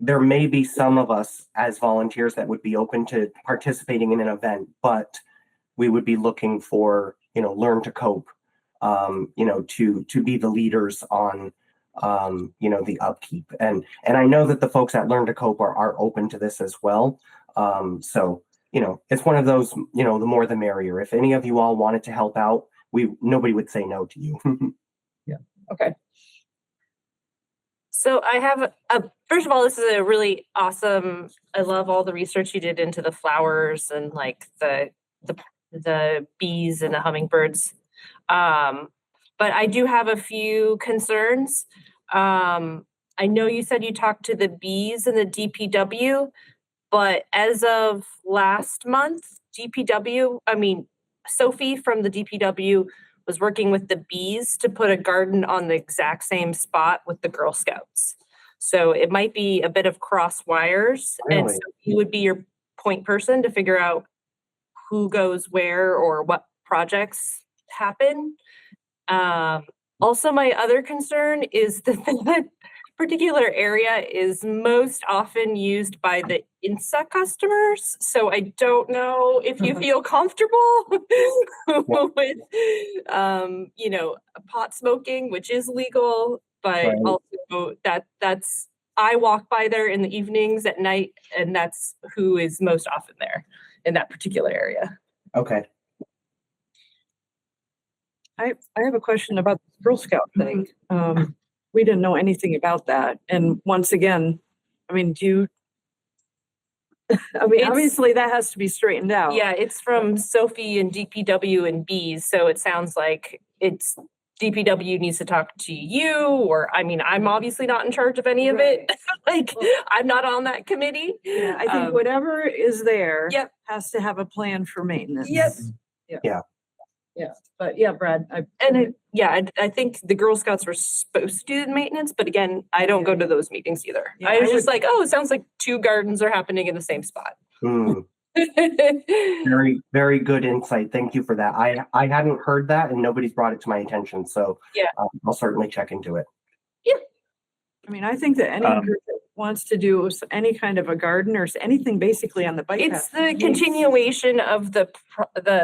Speaker 15: there may be some of us as volunteers that would be open to participating in an event, but we would be looking for, Learn to Cope, to be the leaders on, the upkeep. And I know that the folks at Learn to Cope are open to this as well. So, it's one of those, the more the merrier. If any of you all wanted to help out, nobody would say no to you.
Speaker 2: Yeah. Okay.
Speaker 7: So I have first of all, this is a really awesome, I love all the research you did into the flowers and like the bees and the hummingbirds. But I do have a few concerns. I know you said you talked to the bees and the DPW, but as of last month, Sophie from the DPW was working with the bees to put a garden on the exact same spot with the Girl Scouts. So it might be a bit of cross wires.
Speaker 15: Really?
Speaker 7: And so he would be your point person to figure out who goes where or what projects happen. Also, my other concern is that that particular area is most often used by the INSA customers. So I don't know if you feel comfortable with, pot smoking, which is legal, but also that's, I walk by there in the evenings at night, and that's who is most often there in that particular area.
Speaker 15: Okay.
Speaker 2: I have a question about the Girl Scout thing. We didn't know anything about that. And once again, obviously that has to be straightened out.
Speaker 7: Yeah, it's from Sophie and DPW and Bees. So it sounds like it's DPW needs to talk to you, or I'm obviously not in charge of any of it. I'm not on that committee.
Speaker 2: Yeah, I think whatever is there has to have a plan for maintenance.
Speaker 7: Yep.
Speaker 15: Yeah.
Speaker 2: But yeah, Brad,
Speaker 7: I think the Girl Scouts were supposed to do the maintenance, but again, I don't go to those meetings either.
Speaker 2: Yeah,
Speaker 7: I was
Speaker 2: I
Speaker 7: just
Speaker 2: would-
Speaker 7: like, oh, it sounds like 2 gardens are happening in the same spot.
Speaker 15: Very, very good insight. Thank you for that. I hadn't heard that and nobody's brought it to my attention, so
Speaker 7: Yeah.
Speaker 15: I'll certainly check into it.
Speaker 2: I mean, I think that any group that wants to do any kind of a garden or anything basically on the bike
Speaker 7: It's
Speaker 2: path.
Speaker 7: the continuation of the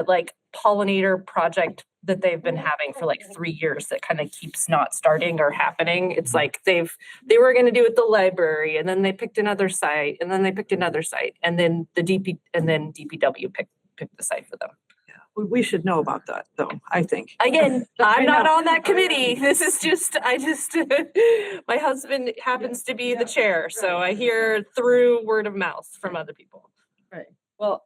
Speaker 7: like pollinator project that they've been having for like 3 years that kind of keeps not starting or happening. It's like they were gonna do it at the library, and then they picked another site, and then they picked another site, and then DPW picked the site for them.
Speaker 2: We should know about that, though, I think.
Speaker 7: Again, I'm
Speaker 2: I
Speaker 7: not
Speaker 2: know.
Speaker 7: on that committee. This is just, my husband happens to be the chair, so I hear through word of mouth from other people.
Speaker 2: Right. Well,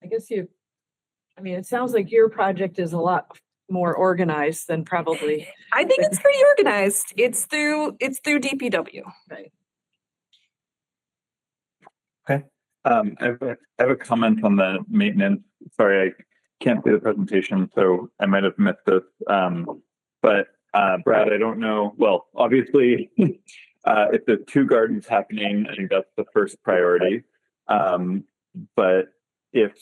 Speaker 2: I guess it sounds like your project is a lot more organized than probably.
Speaker 7: I think it's pretty organized. It's through DPW.
Speaker 2: Right.
Speaker 15: Okay.
Speaker 13: I have a comment on the maintenance. Sorry, I can't see the presentation, so I might have missed this. But Brad, I don't know. Well, obviously, if there's 2 gardens happening, I think that's the first priority. But if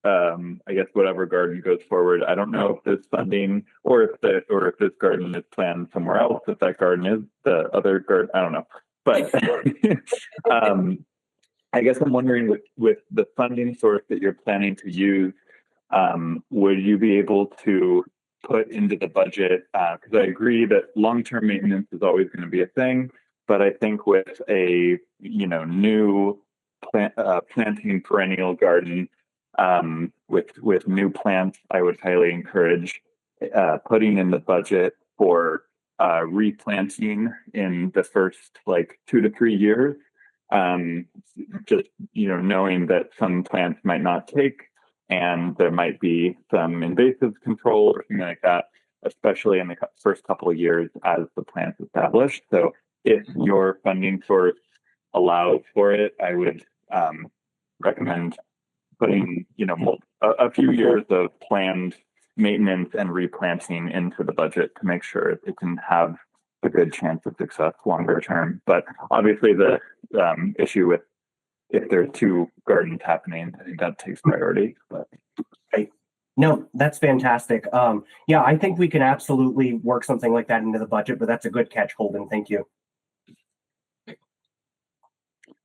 Speaker 13: I guess whatever garden goes forward, I don't know if there's funding or if this garden is planned somewhere else. If that garden is the other garden, I don't know. But I guess I'm wondering with the funding source that you're planning to use, would you be able to put into the budget? Because I agree that long-term maintenance is always going to be a thing, but I think with a new planting perennial garden with new plants, I would highly encourage putting in the budget for replanting in the first 2 to 3 years. Just knowing that some plants might not take and there might be some invasive control or something like that, especially in the first couple of years as the plant's established. So if your funding source allows for it, I would recommend putting a few years of planned maintenance and replanting into the budget to make sure it can have a good chance of success longer term. But obviously the issue with if there are 2 gardens happening, I think that takes priority. But
Speaker 15: No, that's fantastic. Yeah, I think we can absolutely work something like that into the budget, but that's a good catch, Holden. Thank you.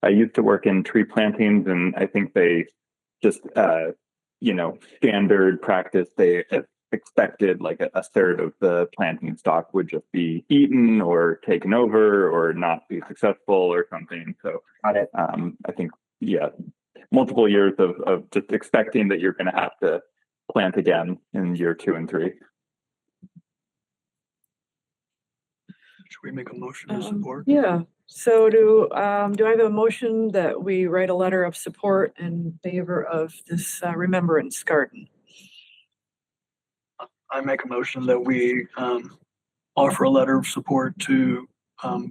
Speaker 13: I used to work in tree plantings, and I think they just standard practice, they expected like a third of the planting stock would just be eaten or taken over or not be successful or something. So
Speaker 15: got it.
Speaker 13: I think, multiple years of just expecting that you're going to have to plant again in year 2 and 3.
Speaker 9: Should we make a motion to support?
Speaker 2: Yeah, so do I have a motion that we write a letter of support in favor of this remembrance garden?
Speaker 9: I make a motion that we offer a letter of support to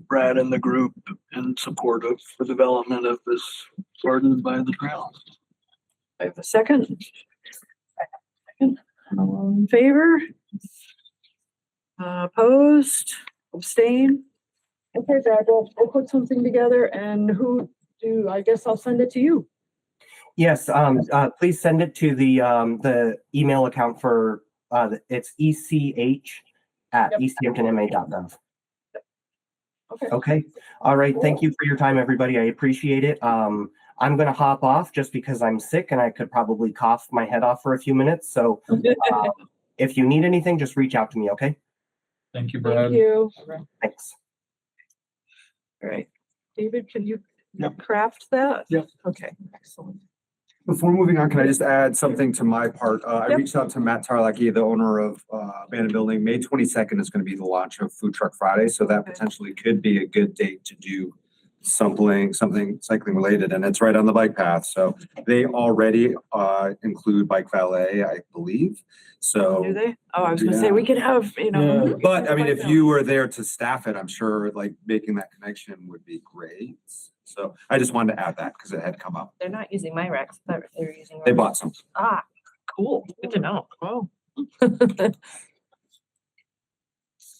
Speaker 9: Brad and the group in support of the development of this garden by the trail.
Speaker 2: I have a second. All in favor? Opposed? Abstain? Okay, Brad, we'll put something together, and I guess I'll send it to you.
Speaker 15: Yes, please send it to the email account for it's ech@easthamptonma.gov.
Speaker 2: Okay.
Speaker 15: Okay. All right. Thank you for your time, everybody. I appreciate it. I'm going to hop off just because I'm sick and I could probably cough my head off for a few minutes. So if you need anything, just reach out to me. Okay.
Speaker 4: Thank you, Brad.
Speaker 2: Thank you.
Speaker 15: Thanks.
Speaker 2: All right. David, can you craft that?
Speaker 14: Yep.
Speaker 2: Okay, excellent.
Speaker 14: Before moving on, can I just add something to my part? I
Speaker 2: Yep.
Speaker 14: reached out to Matt Tarlacki, the owner of Abandoned Building. May 22nd is going to be the launch of Food Truck Friday, so that potentially could be a good date to do something cycling related, and it's right on the bike path. So they already include bike valet, I believe. So
Speaker 2: Do they? Oh, I was gonna say, we could have,
Speaker 14: but I mean, if you were there to staff it, I'm sure making that connection would be great. So I just wanted to add that because it had come up.
Speaker 7: They're not using my racks, but they're using.
Speaker 14: They bought some.
Speaker 7: Ah,
Speaker 2: Cool.
Speaker 7: Good to know.
Speaker 2: Wow.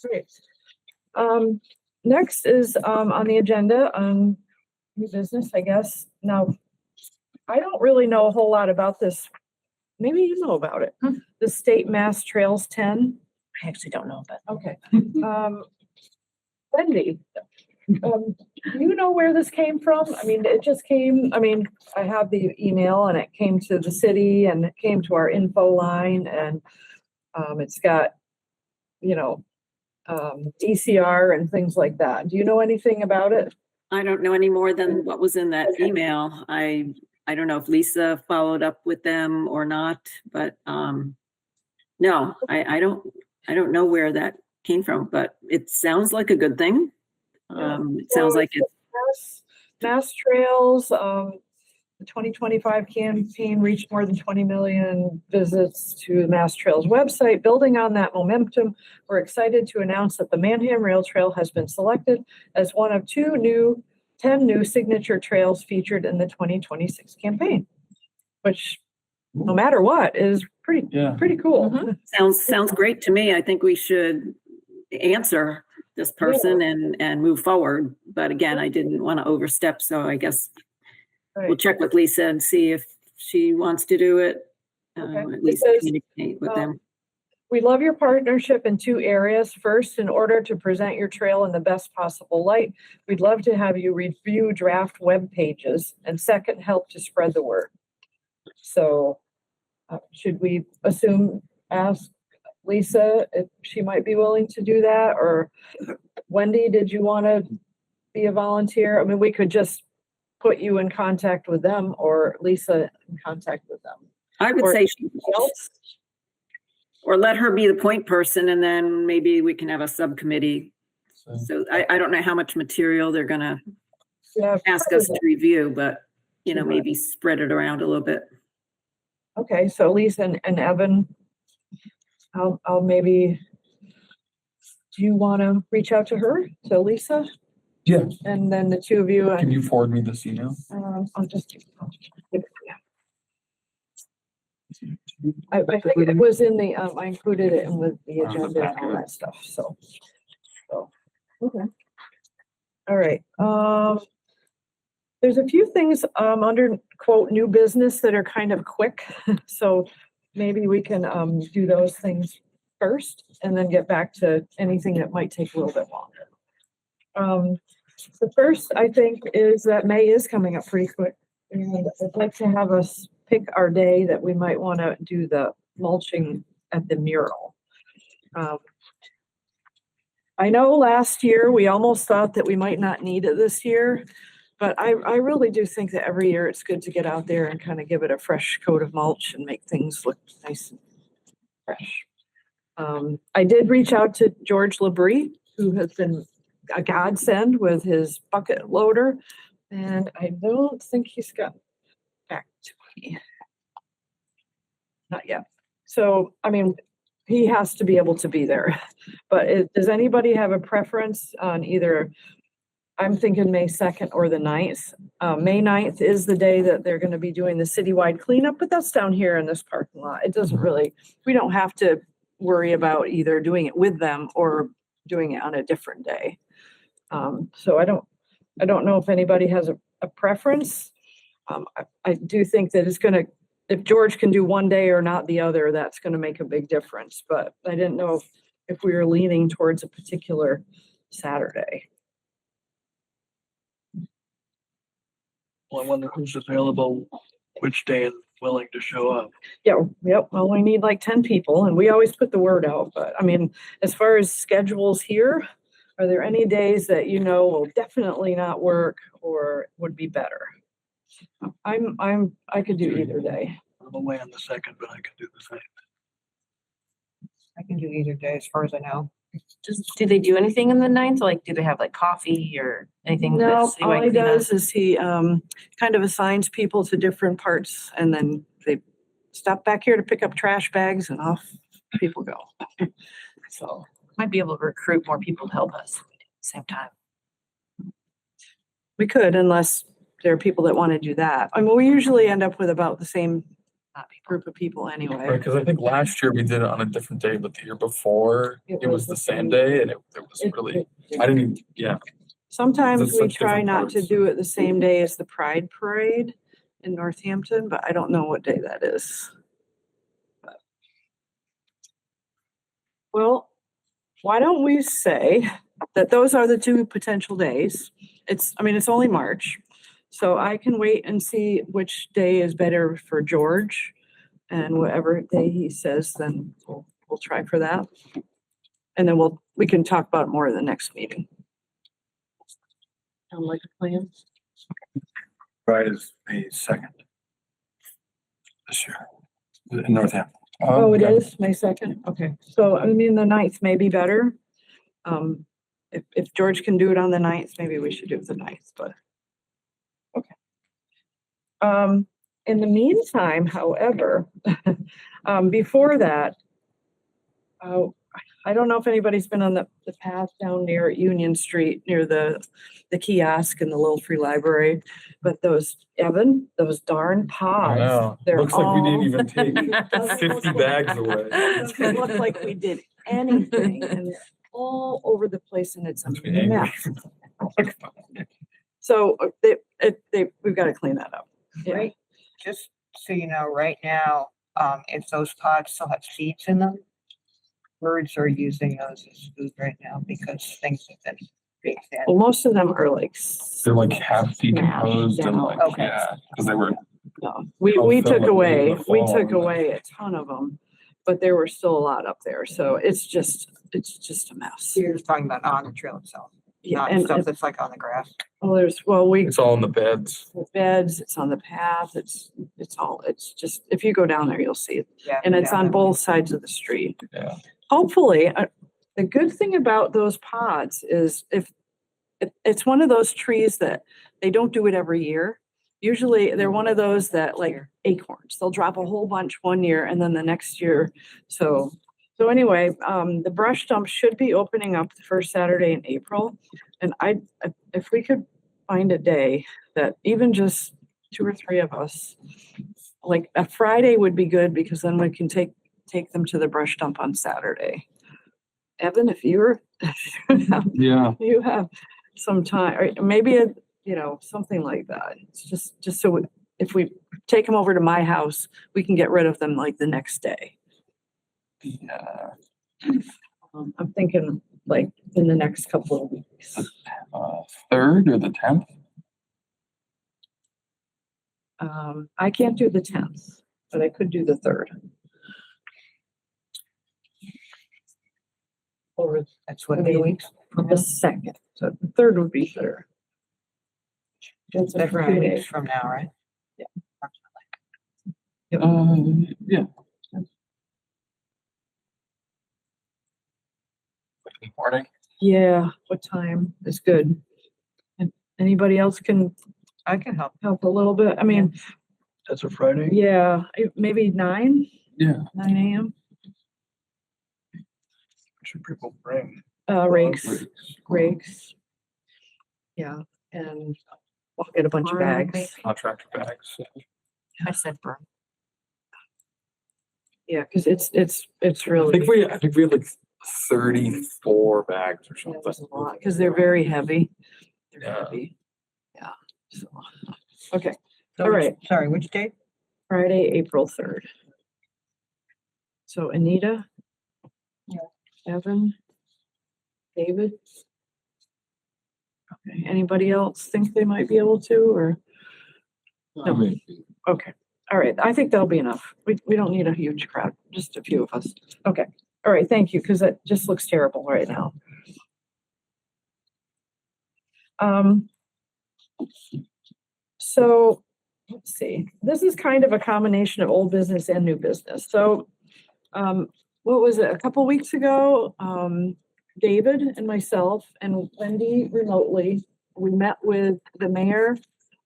Speaker 2: Great. Next is, on the agenda, new business, I guess. Now, I don't really know a whole lot about this. Maybe you know about it. The State Mass Trails 10.
Speaker 7: I actually don't know, but
Speaker 2: Okay. Wendy, do you know where this came from? I mean, it just came, I mean, I have the email and it came to the city and it came to our info line and it's got, you know, DCR and things like that. Do you know anything about it?
Speaker 10: I don't know any more than what was in that email. I don't know if Lisa followed up with them or not, but no, I don't know where that came from, but it sounds like a good thing. It sounds like it's
Speaker 2: Mass Trails, the 2025 campaign reached more than 20 million visits to the Mass Trails website. Building on that momentum, we're excited to announce that the Manhan Rail Trail has been selected as one of 10 new signature trails featured in the 2026 campaign, which no matter what is pretty cool.
Speaker 10: sounds great to me. I think we should answer this person and move forward. But again, I didn't want to overstep, so I guess we'll check with Lisa and see if she wants to do it. At least communicate with them.
Speaker 2: We love your partnership in 2 areas. First, in order to present your trail in the best possible light, we'd love to have you review draft web pages. And second, help to spread the word. So should we ask Lisa if she might be willing to do that? Or Wendy, did you want to be a volunteer? I mean, we could just put you in contact with them or Lisa in contact with them.
Speaker 10: I would say or let her be the point person and then maybe we can have a subcommittee. So I don't know how much material they're gonna ask us to review, but you know, maybe spread it around a little bit.
Speaker 2: Okay, so Lisa and Evan, I'll maybe, do you want to reach out to her, to Lisa?
Speaker 4: Yeah.
Speaker 2: And then the 2 of you.
Speaker 4: Can you forward me this email?
Speaker 2: I'll just give it to you. I think it was in the, I included it in with the agenda and all that stuff, so, okay. All right, there's a few things, under quote, new business that are kind of quick, so maybe we can, do those things first and then get back to anything that might take a little bit longer. The first, I think, is that May is coming up pretty quick. And I'd like to have us pick our day that we might want to do the mulching at the mural. I know last year we almost thought that we might not need it this year, but I really do think that every year it's good to get out there and kind of give it a fresh coat of mulch and make things look nice and fresh. I did reach out to George Labrie, who has been a godsend with his bucket loader, and I don't think he's gotten back to me. Not yet. So, I mean, he has to be able to be there. But does anybody have a preference on either, I'm thinking May 2nd or the 9th. May 9th is the day that they're going to be doing the citywide cleanup, but that's down here in this parking lot. It doesn't really, we don't have to worry about either doing it with them or doing it on a different day. So I don't know if anybody has a preference. I do think that it's going to, if George can do one day or not the other, that's going to make a big difference. But I didn't know if we were leaning towards a particular Saturday.
Speaker 9: Well, I wonder who's available, which day and willing to show up.
Speaker 2: Yeah, yep. Well, we need like 10 people and we always put the word out. But I mean, as far as schedules here, are there any days that you know will definitely not work or would be better? I could do either day.
Speaker 9: I'm away on the 2nd, but I can do the 9th.
Speaker 5: I can do either day as far as I know.
Speaker 7: Do they do anything in the 9th? Like, do they have like coffee or anything?
Speaker 2: No,
Speaker 7: that's
Speaker 2: all he does is he kind of assigns people to different parts and then they stop back here to pick up trash bags and off people go. So
Speaker 7: might be able to recruit more people to help us at the same time.
Speaker 2: we could, unless there are people that want to do that. I mean, we usually end up with about the same group of people anyway.
Speaker 4: Right, because I think last year we did it on a different day, but the year before, it was the same day and it was really, I didn't even, yeah.
Speaker 2: Sometimes
Speaker 4: It's
Speaker 2: we
Speaker 4: such
Speaker 2: try
Speaker 4: different
Speaker 2: not to
Speaker 4: parts.
Speaker 2: do it the same day as the Pride Parade in Northampton, but I don't know what day that is. But- Well, why don't we say that those are the two potential days? I mean, it's only March, so I can wait and see which day is better for George. And whatever day he says, then we'll try for that. And then we can talk about it more in the next meeting. Sound like a plan?
Speaker 3: Pride is May 2nd. This year, in Northampton.
Speaker 2: Oh, it is May 2nd? Okay, so I mean, the 9th may be better. If George can do it on the 9th, maybe we should do it the 9th, but. Okay. In the meantime, however, before that, I don't know if anybody's been on the path down near Union Street, near the kiosk and the little free library, but those darn
Speaker 4: I
Speaker 2: pods.
Speaker 4: know,
Speaker 2: they're
Speaker 4: looks like we didn't
Speaker 2: all-
Speaker 4: even take 50 bags away.
Speaker 2: Doesn't look like we did anything, and they're all over the place, and it's a mess. So we've got to clean that up. Yeah.
Speaker 5: Right, just so you know, right now, if those pods still have seeds in them, birds are using those as food right now because things have been big.
Speaker 2: Well, most of them are like.
Speaker 4: They're like half decomposed and
Speaker 2: down.
Speaker 4: like,
Speaker 5: Okay.
Speaker 4: yeah, because they were.
Speaker 2: No, we
Speaker 4: I'll
Speaker 2: took
Speaker 4: fill it
Speaker 2: away,
Speaker 4: in the
Speaker 2: we
Speaker 4: fall
Speaker 2: took
Speaker 4: and then-
Speaker 2: away a ton of them, but there were still a lot up there. So it's just a mess.
Speaker 5: You're just talking about on the trail itself,
Speaker 2: Yeah,
Speaker 5: not
Speaker 2: and
Speaker 5: stuff that's like on the grass.
Speaker 2: we.
Speaker 4: It's all in the beds.
Speaker 2: Beds, it's on the path, it's just, if you go down there, you'll see it.
Speaker 5: Yeah.
Speaker 2: And it's
Speaker 5: yeah.
Speaker 2: on both sides of the street.
Speaker 4: Yeah.
Speaker 2: Hopefully, the good thing about those pods is it's one of those trees that they don't do it every year. Usually they're one of those that like acorns, they'll drop a whole bunch one year and then the next year. So anyway, the brush dump should be opening up the first Saturday in April. And if we could find a day that even just 2 or 3 of us, like a Friday would be good because then we can take them to the brush dump on Saturday. Evan, if you have some time, or maybe something like that. It's just so if we take them over to my house, we can get rid of them like the next day.
Speaker 4: Yeah.
Speaker 2: I'm thinking like in the next couple of weeks.
Speaker 4: 3rd or the 10th?
Speaker 2: I can't do the 10th, but I could do the 3rd. Or
Speaker 5: That's what, 2 weeks?
Speaker 2: the 2nd, so the 3rd would be better. It's a
Speaker 5: That's 2
Speaker 2: Friday.
Speaker 5: weeks from now, right?
Speaker 4: Yeah. Morning.
Speaker 2: Yeah, what time is good? And anybody else
Speaker 5: I can help.
Speaker 2: help a little bit? I mean,
Speaker 9: That's a Friday.
Speaker 2: yeah, maybe 9
Speaker 4: Yeah.
Speaker 2: a.m.
Speaker 9: Should people bring?
Speaker 2: Rakes. Yeah, and I'll get a bunch of bags.
Speaker 4: Contractor bags.
Speaker 5: I said burn.
Speaker 2: Yeah, because it's
Speaker 4: I
Speaker 2: really,
Speaker 4: think we had like 34 bags or something.
Speaker 2: that's a lot, because they're very heavy. They're
Speaker 4: Yeah.
Speaker 2: heavy. Yeah, so, okay,
Speaker 5: So
Speaker 2: all
Speaker 5: which-
Speaker 2: right,
Speaker 5: Sorry, which date?
Speaker 2: Friday, April 3rd. So Anita?
Speaker 5: Yeah.
Speaker 2: Evan? David? Okay, anybody else think they might be able to, or? No. Okay, all right, I think that'll be enough. We don't need a huge crowd, just a few of us. Okay, all right, thank you, because that just looks terrible right now. So, let's see, this is kind of a combination of old business and new business. So, what was it, a couple weeks ago, David and myself and Wendy remotely, we met with the mayor,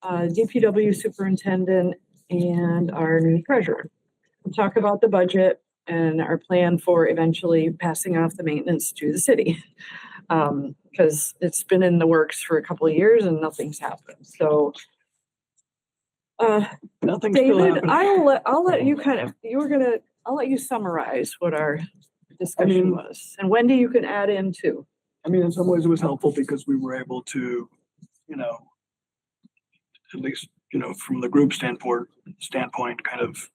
Speaker 2: DPW superintendent, and our new treasurer. We talk about the budget and our plan for eventually passing off the maintenance to the city. Because it's been in the works for a couple of years and nothing's happened. So
Speaker 9: Nothing's still
Speaker 2: David,
Speaker 9: happening.
Speaker 2: I'll let you I'll let you summarize what our discussion
Speaker 9: mean-
Speaker 2: was. And Wendy, you can add in too.
Speaker 9: I mean, in some ways it was helpful because we were able to, at least, from the group standpoint, kind of,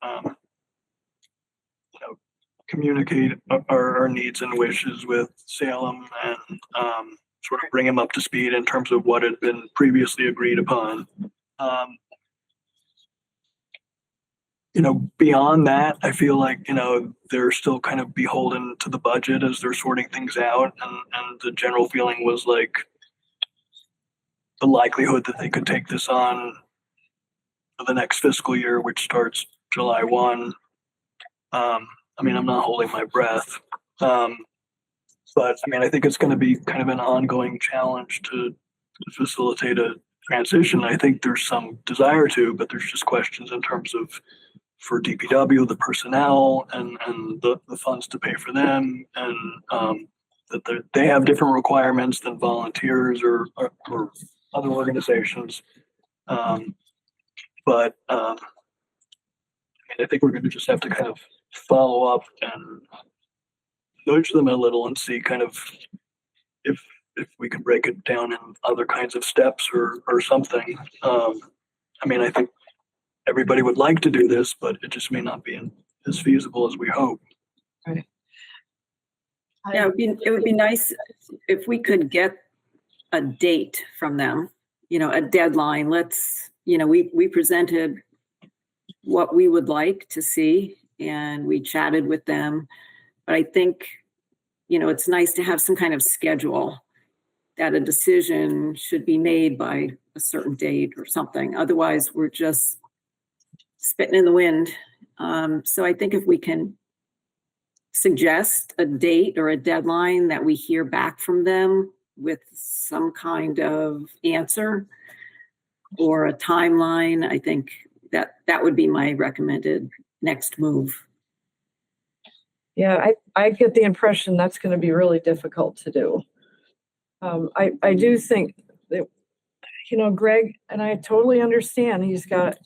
Speaker 9: communicate our needs and wishes with Salem and, sort of bring them up to speed in terms of what had been previously agreed upon. Beyond that, I feel like, they're still kind of beholden to the budget as they're sorting things out. And the general feeling was like the likelihood that they could take this on for the next fiscal year, which starts July 1. I mean, I'm not holding my breath. But I mean, I think it's going to be kind of an ongoing challenge to facilitate a transition. I think there's some desire to, but there's just questions in terms of for DPW, the personnel and the funds to pay for them, and that they have different requirements than volunteers or other organizations. But I think we're going to just have to kind of follow up and nudge them a little and see kind of if we can break it down in other kinds of steps or something. I mean, I think everybody would like to do this, but it just may not be as feasible as we hope.
Speaker 2: Right.
Speaker 10: Yeah, it would be nice if we could get a date from them, a deadline. We presented what we would like to see and we chatted with them. But I think, it's nice to have some kind of schedule that a decision should be made by a certain date or something. Otherwise, we're just spitting in the wind. So I think if we can suggest a date or a deadline that we hear back from them with some kind of answer or a timeline, I think that would be my recommended next move.
Speaker 2: Yeah, I get the impression that's going to be really difficult to do. I do think that, Greg, and I totally understand, he's got,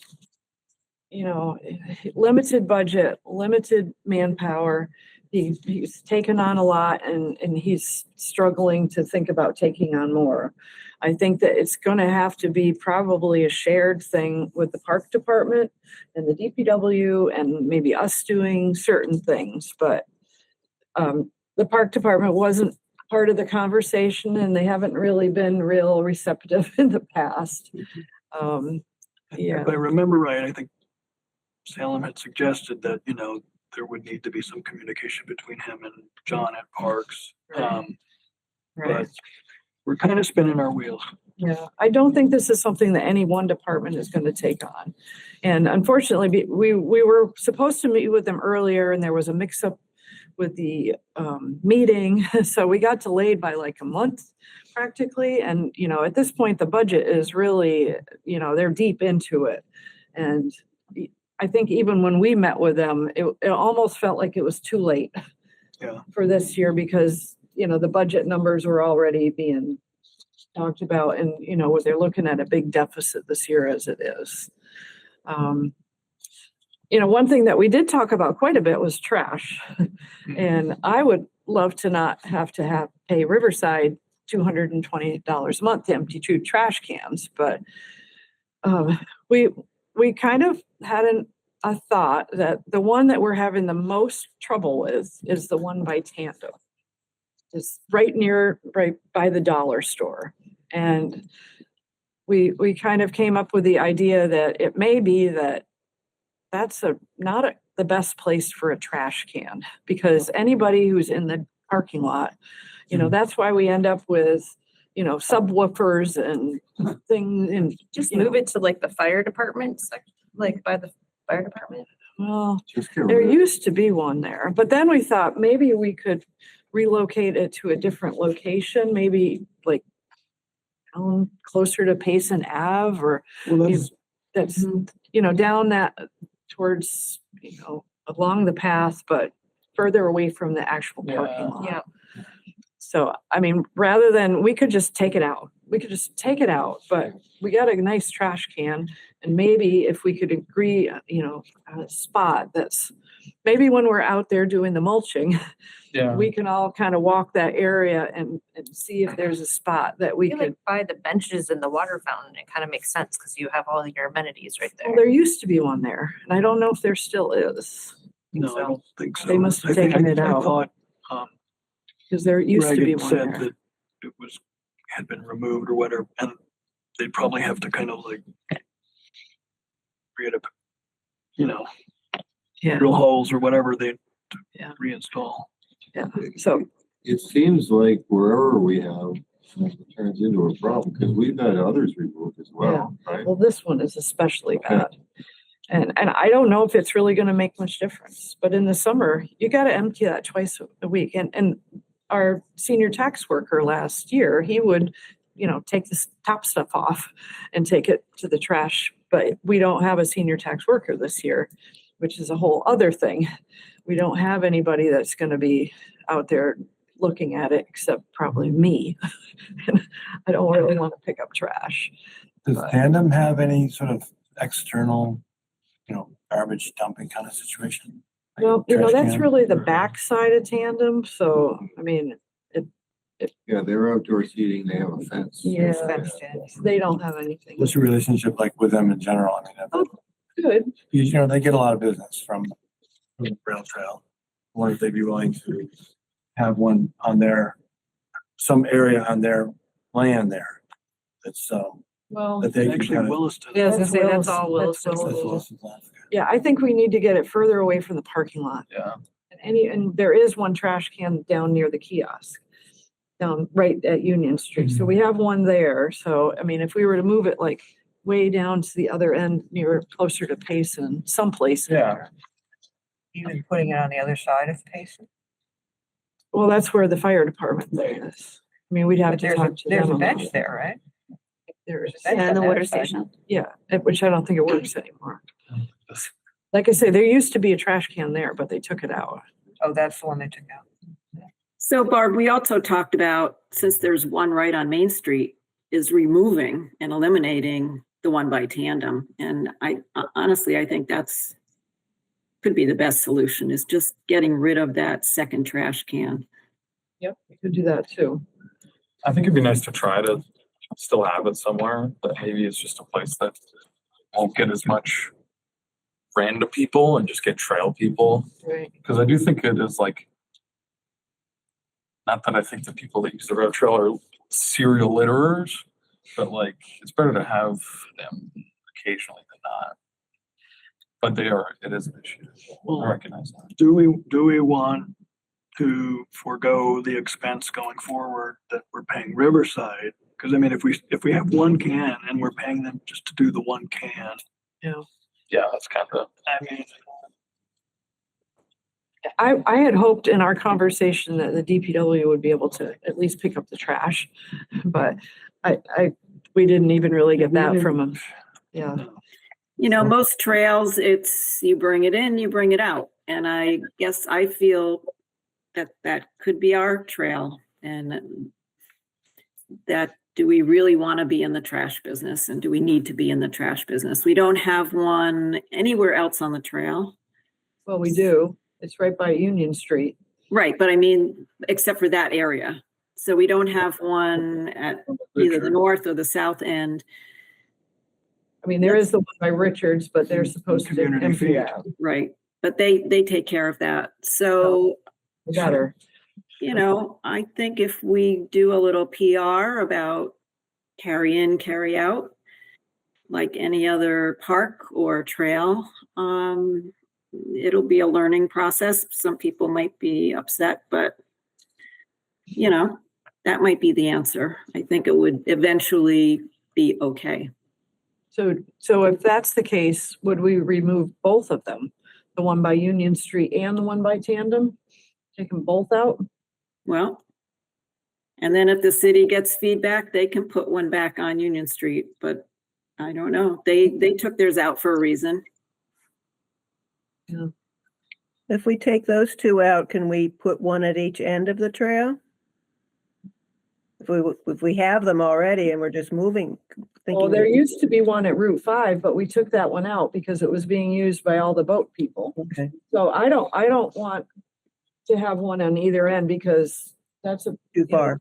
Speaker 2: limited budget, limited manpower. He's taken on a lot and he's struggling to think about taking on more. I think that it's going to have to be probably a shared thing with the park department and the DPW and maybe us doing certain things. But the park department wasn't part of the conversation and they haven't really been real receptive in the past. Yeah.
Speaker 9: If I remember right, I think Salem had suggested that, there would need to be some communication between him and John at Parks.
Speaker 2: Right.
Speaker 9: But we're kind of spinning our wheels.
Speaker 2: Yeah, I don't think this is something that any one department is going to take on. And unfortunately, we were supposed to meet with them earlier and there was a mix-up with the meeting. So we got delayed by like a month practically. And, at this point, the budget is really, they're deep into it. And I think even when we met with them, it almost felt like it was too late for this year because, the budget numbers were already being talked about and, they're looking at a big deficit this year as it is. One thing that we did talk about quite a bit was trash. And I would love to not have to pay Riverside $220 a month to empty 2 trash cans. But we kind of had a thought that the one that we're having the most trouble with is the one by Tandem. It's right by the dollar store. And we kind of came up with the idea that it may be that that's not the best place for a trash can because anybody who's in the parking lot, that's why we end up with, subwoofers and things and
Speaker 7: Just move it to like the fire department, like by the fire department.
Speaker 2: Well, there used to be one there, but then we thought maybe we could relocate it to a different location, maybe like down closer to Payson Ave or that's, down that towards, along the path, but further away from the actual parking lot.
Speaker 7: Yeah.
Speaker 2: So, I mean, rather than, we could just take it out we could just take it out, but we got a nice trash can. And maybe if we could agree, you know, on a spot that's, maybe when we're out there doing the mulching,
Speaker 4: Yeah.
Speaker 2: we can all kind of walk that area and see if there's a spot that we
Speaker 7: I feel
Speaker 2: could.
Speaker 7: like by the benches and the water fountain, it kind of makes sense because you have all your amenities right
Speaker 2: Well,
Speaker 7: there.
Speaker 2: there used to be one there, and I don't know if there still is.
Speaker 9: No, I don't think so.
Speaker 2: They must have
Speaker 9: I think-
Speaker 2: taken it
Speaker 9: I
Speaker 2: out.
Speaker 9: thought,
Speaker 2: Because there used to be
Speaker 9: Reagan
Speaker 2: one
Speaker 9: said
Speaker 2: there.
Speaker 9: that it was, had been removed or whatever, and they'd probably have to kind of like create a, you know,
Speaker 2: Yeah.
Speaker 9: drill holes or whatever they
Speaker 2: Yeah.
Speaker 9: reinstall.
Speaker 2: Yeah, so,
Speaker 8: It seems like wherever we have, it turns into a problem, because we've had others removed as well, right?
Speaker 2: well, this one is especially
Speaker 8: Okay.
Speaker 2: bad. And I don't know if it's really gonna make much difference, but in the summer, you gotta empty that twice a week. And our senior tax worker last year, he would, you know, take this top stuff off and take it to the trash. But we don't have a senior tax worker this year, which is a whole other thing. We don't have anybody that's gonna be out there looking at it except probably me. I don't really wanna pick up trash.
Speaker 3: Does Tandem have any sort of external, you know, garbage dumping kind of situation? Like
Speaker 2: Well, you know,
Speaker 3: trash
Speaker 2: that's
Speaker 3: can?
Speaker 2: really the backside of Tandem, so, I mean,
Speaker 8: Yeah, they're outdoor seating, they have a fence.
Speaker 2: yeah,
Speaker 5: Fenced in.
Speaker 2: they don't have anything.
Speaker 3: What's your relationship like with them in general? I mean,
Speaker 2: Good.
Speaker 3: you know, they get a lot of business from the rail trail. I wonder if they'd be willing to have one on some area on their land there. That's,
Speaker 2: Well,
Speaker 3: that they can
Speaker 9: Actually,
Speaker 3: kind of.
Speaker 9: Williston.
Speaker 7: Yeah, I was gonna
Speaker 2: That's
Speaker 7: say, that's
Speaker 2: Willis-
Speaker 7: all
Speaker 2: that's
Speaker 7: Williston.
Speaker 2: Willis.
Speaker 3: Williston's land.
Speaker 2: yeah, I think we need to get it further away from the parking lot.
Speaker 4: Yeah.
Speaker 2: And there is one trash can down near the kiosk, down right at Union Street. So we have one there. So, I mean, if we were to move it like way down to the other end, near, closer to Payson, someplace.
Speaker 4: Yeah.
Speaker 5: Even putting it on the other side of Payson.
Speaker 2: Well, that's where the fire department there is. I mean, we'd have
Speaker 5: But
Speaker 2: to talk to them.
Speaker 5: there's a
Speaker 2: about
Speaker 5: bench
Speaker 2: it.
Speaker 5: there, right?
Speaker 2: There is.
Speaker 5: Bench
Speaker 6: And
Speaker 5: on
Speaker 6: the
Speaker 5: that
Speaker 6: water
Speaker 5: side.
Speaker 6: station.
Speaker 2: Yeah, which I don't think it works anymore. Like I say, there used to be a trash can there, but they took it out.
Speaker 5: Oh, that's the one they took out.
Speaker 10: So Barb, we also talked about, since there's one right on Main Street, is removing and eliminating the one by Tandem. And I honestly, I think that's could be the best solution, is just getting rid of that second trash can.
Speaker 2: Yep, we could do that too.
Speaker 4: I think it'd be nice to try to still have it somewhere, but maybe it's just a place that won't get as much random people and just get trail people.
Speaker 2: Right.
Speaker 4: Because I do think it is like, not that I think the people that use the rail trail are serial litterers, but like, it's better to have them occasionally than not. But it is an issue.
Speaker 9: Well,
Speaker 4: I recognize that.
Speaker 9: Do we want to forego the expense going forward that we're paying Riverside? Because I mean, if we have one can and we're paying them just to do the one can,
Speaker 4: Yeah, that's kind of,
Speaker 9: I mean,
Speaker 2: I had hoped in our conversation that the DPW would be able to at least pick up the trash, but we didn't even really get that from them. Yeah.
Speaker 10: You know, most trails, it's you bring it in, you bring it out. And I guess I feel that that could be our trail. And that, do we really want to be in the trash business? And do we need to be in the trash business? We don't have one anywhere else on the trail.
Speaker 2: Well, we do. It's right by Union Street.
Speaker 10: Right, but I mean, except for that area. So we don't have one at either the north or the south end.
Speaker 2: I mean, there is the one by Richards, but they're supposed to
Speaker 9: Community
Speaker 2: empty
Speaker 9: feed.
Speaker 2: that.
Speaker 10: Right, but they take care of that. So,
Speaker 2: Better.
Speaker 10: you know, I think if we do a little PR about carry in, carry out, like any other park or trail, it'll be a learning process. Some people might be upset, but you know, that might be the answer. I think it would eventually be okay.
Speaker 2: So if that's the case, would we remove both of them? The one by Union Street and the one by Tandem? Take them both out?
Speaker 10: Well, and then if the city gets feedback, they can put one back on Union Street, but I don't know. They took theirs out for a reason.
Speaker 11: If we take those two out, can we put one at each end of the trail? If we have them already and we're just moving,
Speaker 2: Well,
Speaker 11: thinking.
Speaker 2: there used to be one at Route 5, but we took that one out because it was being used by all the boat people.
Speaker 11: Okay.
Speaker 2: So I don't want to have one on either end because that's
Speaker 11: Too far.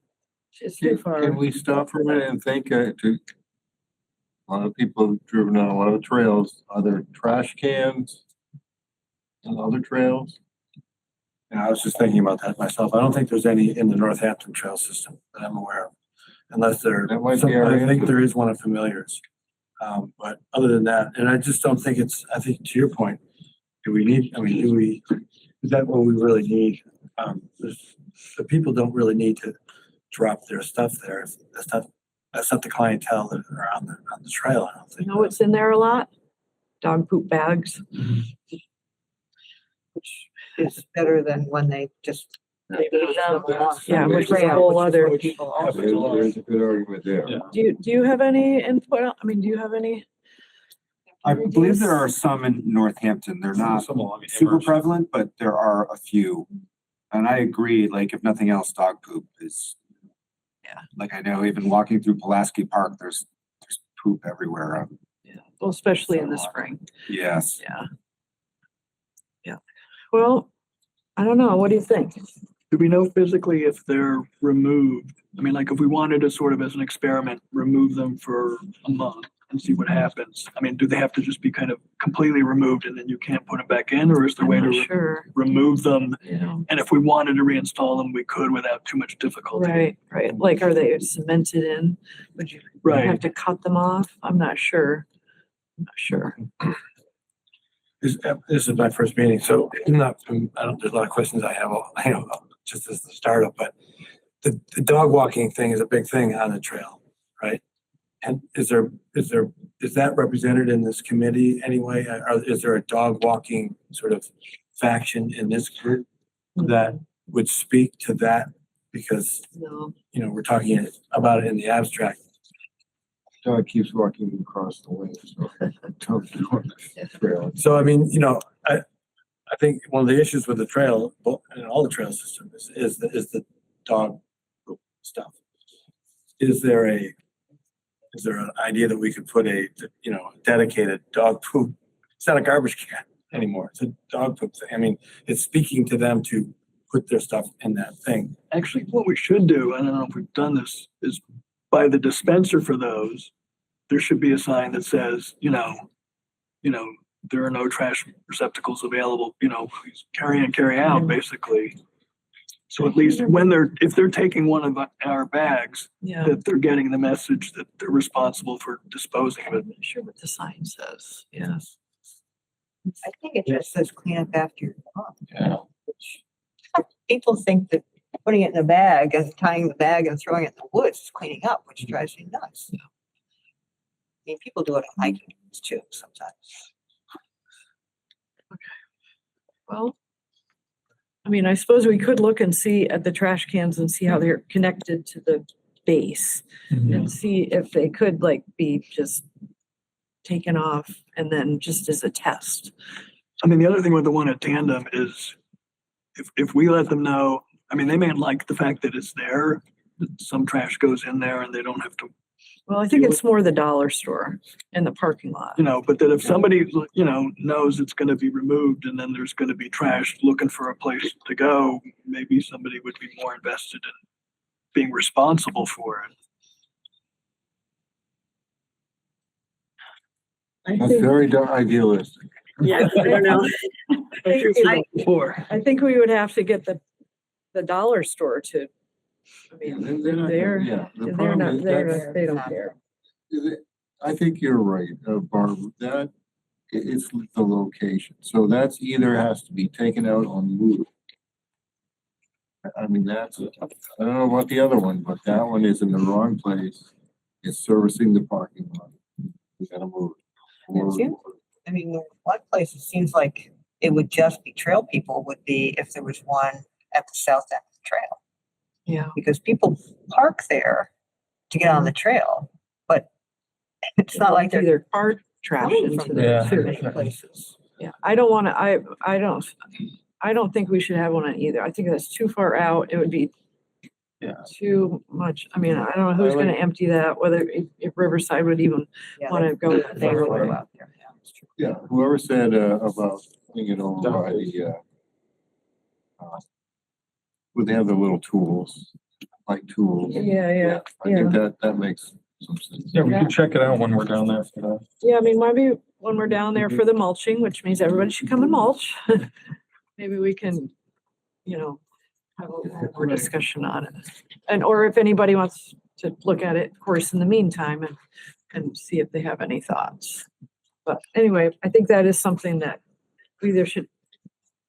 Speaker 2: It's too far.
Speaker 8: Can we stop for a minute and think, a lot of people have driven on a lot of trails, are there trash cans on other trails?
Speaker 3: And I was just thinking about that myself. I don't think there's any in the Northampton trail system that I'm aware of. Unless
Speaker 8: That might be our
Speaker 3: I think
Speaker 8: answer.
Speaker 3: there is one of Familiars. But other than that, and I just don't think I think to your point, is that what we really need? The people don't really need to drop their stuff there. That's not the clientele that are on the trail, I don't
Speaker 2: You
Speaker 3: think.
Speaker 2: know what's in there a lot? Dog poop bags.
Speaker 5: Which is better than when they just. leave them on
Speaker 2: Yeah,
Speaker 5: the
Speaker 2: which is a
Speaker 5: trail,
Speaker 2: whole
Speaker 5: which is
Speaker 2: other-
Speaker 5: what people also
Speaker 8: There's a good argument there.
Speaker 2: Do you have any input? Do you have any?
Speaker 14: I believe there are some in Northampton. They're not
Speaker 4: Some along the
Speaker 14: super
Speaker 4: Amherst.
Speaker 14: prevalent, but there are a few. And I agree, like if nothing else, dog poop is.
Speaker 2: Yeah.
Speaker 14: Like I know even walking through Pulaski Park, there's poop everywhere.
Speaker 2: Well, especially in the spring.
Speaker 14: Yes.
Speaker 2: Yeah. Yeah. Well, I don't know. What do you think?
Speaker 9: Do we know physically if they're removed? I mean, like if we wanted to sort of as an experiment, remove them for a month and see what happens. I mean, do they have to just be kind of completely removed and then you can't put them back in, or is there a way
Speaker 2: I'm
Speaker 9: to
Speaker 2: not sure.
Speaker 9: remove them?
Speaker 2: You know.
Speaker 9: And if we wanted to reinstall them, we could without too much difficulty.
Speaker 2: Right. Like, are they cemented in? Would you have
Speaker 9: Right.
Speaker 2: to cut them off? I'm not sure.
Speaker 3: This is my first meeting, so there's a lot of questions I have, just as the startup, but the dog walking thing is a big thing on the trail, right? And is that represented in this committee anyway? Or is there a dog walking sort of faction in this group that would speak to that? Because,
Speaker 2: No.
Speaker 3: we're talking about it in the abstract.
Speaker 8: Dog keeps walking across the way, so. Trail.
Speaker 3: So, I think one of the issues with the trail, and all the trail systems is the dog poop stuff. Is there an idea that we could put a dedicated dog poop? It's not a garbage can anymore. It's a dog poop thing. It's speaking to them to put their stuff in that thing.
Speaker 9: Actually, what we should do, I don't know if we've done this, is by the dispenser for those, there should be a sign that says, there are no trash receptacles available, please carry in, carry out, basically. So at least if they're taking one of our bags,
Speaker 2: Yeah.
Speaker 9: that they're getting the message that they're responsible for disposing of it.
Speaker 2: I'm not sure what the sign says. Yes.
Speaker 5: I think it just says clean up after your dog.
Speaker 4: Yeah.
Speaker 5: People think that putting it in a bag and tying the bag and throwing it in the woods is cleaning up, which drives me nuts. I mean, people do it on hiking too sometimes.
Speaker 2: Well, I suppose we could look and see at the trash cans and see how they're connected to the base and see if they could be just taken off and then just as a test.
Speaker 9: The other thing with the one at Tandem is if we let them know, they may like the fact that it's there, that some trash goes in there and they don't have to.
Speaker 2: Well, I think it's more the dollar store in the parking lot.
Speaker 9: But that if somebody, knows it's going to be removed and then there's going to be trash looking for a place to go, maybe somebody would be more invested in being responsible for it.
Speaker 8: That's very idealistic.
Speaker 10: Yeah, I don't know.
Speaker 2: I think we would have to get the dollar store to, they don't care.
Speaker 8: I think you're right, Barbara, that it's the location. So that's either has to be taken out or moved. I don't know about the other one, but that one is in the wrong place. It's servicing the parking lot. We gotta move it.
Speaker 5: One place it seems like it would just be trail people would be if there was one at the south end of the trail.
Speaker 2: Yeah.
Speaker 5: Because people park there to get on the trail, but it's not like they're
Speaker 2: either park trash
Speaker 5: coming
Speaker 2: into
Speaker 5: from
Speaker 2: the
Speaker 5: too many places.
Speaker 2: Yeah, I don't think we should have one on either. I think that's too far out. It would be
Speaker 4: Yeah.
Speaker 2: too much. I mean, I don't know who's
Speaker 4: I like-
Speaker 2: gonna empty that, whether if Riverside would even
Speaker 5: Yeah,
Speaker 2: wanna go that
Speaker 5: they
Speaker 2: far
Speaker 5: will
Speaker 2: away.
Speaker 5: go out there. Yeah, it's true.
Speaker 8: Yeah, whoever said, about putting it over by the, where they have the little tools, like tools.
Speaker 2: Yeah.
Speaker 8: I think that makes some sense.
Speaker 4: Yeah, we can check it out when we're down there for that.
Speaker 2: Yeah, I mean, maybe when we're down there for the mulching, which means everybody should come and mulch. Maybe we can, have a little more discussion on it. And, or if anybody wants to look at it, of course, in the meantime and see if they have any thoughts. But anyway, I think that is something that we either should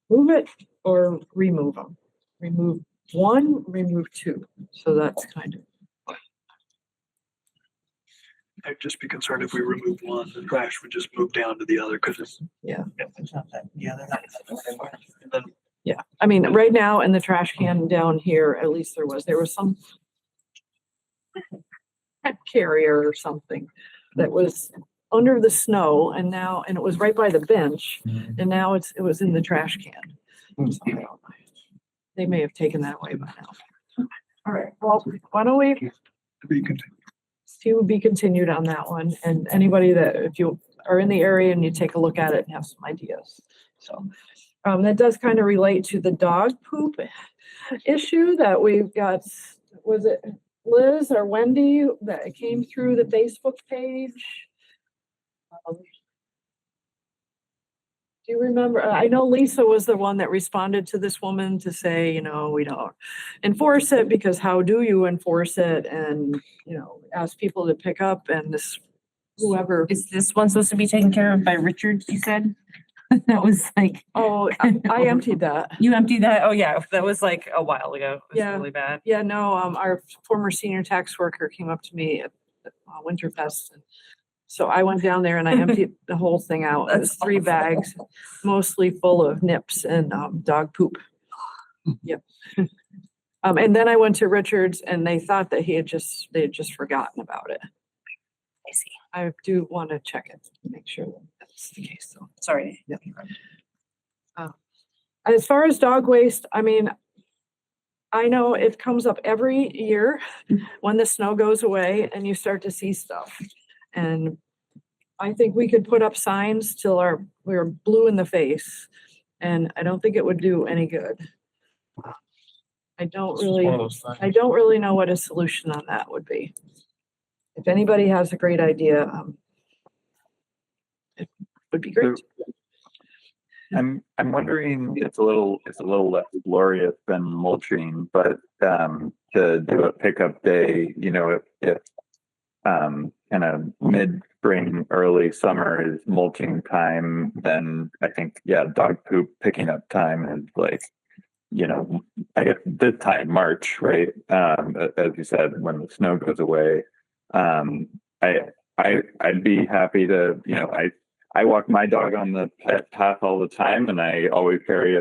Speaker 2: move it or remove them. Remove one, remove two. So that's kind of.
Speaker 9: I'd just be concerned if we remove one, the trash would just move down to the other, because it's.
Speaker 2: Yeah.
Speaker 5: It's not that, yeah, they're not.
Speaker 9: And then
Speaker 2: Yeah, I mean, right now in the trash can down here, at least there was some pet carrier or something that was under the snow and it was right by the bench and now it was in the trash can. So, they may have taken that away by now. All right, well, why don't we be continued on that one, and anybody that, if you are in the area and you take a look at it and have some ideas. So that does kind of relate to the dog poop issue that we've got. Was it Liz or Wendy that came through the Facebook page? Do you remember? I know Lisa was the one that responded to this woman to say, we don't enforce it because how do you enforce it? And, ask people to pick up and whoever.
Speaker 7: Is this one supposed to be taken care of by Richard, you said? That was like.
Speaker 2: Oh, I emptied that.
Speaker 7: You emptied that? Oh, yeah, that was like a while ago. It was
Speaker 2: Yeah.
Speaker 7: really bad.
Speaker 2: Yeah, no, our former senior tax worker came up to me at Winterfest. So I went down there and I emptied the whole thing out. It was 3 bags, mostly full of nips and dog poop. Yep. And then I went to Richard's and they thought that they had just forgotten about it.
Speaker 7: I see.
Speaker 2: I do want to check it, make sure that that's the case, so.
Speaker 7: Sorry.
Speaker 2: Yep. As far as dog waste, I mean, I know it comes up every year when the snow goes away and you start to see stuff. And I think we could put up signs till we're blue in the face. And I don't think it would do any good. I don't
Speaker 4: It's just one of those things.
Speaker 2: really know what a solution on that would be. If anybody has a great idea, it would be great.
Speaker 13: I'm wondering, it's a little less glorious than mulching, but to do a pickup day, if kind of mid-spring, early summer is mulching time, then I think, dog poop picking up time is like, I guess this time, March, right? As you said, when the snow goes away, I'd be happy to, I walk my dog on the path all the time and I always carry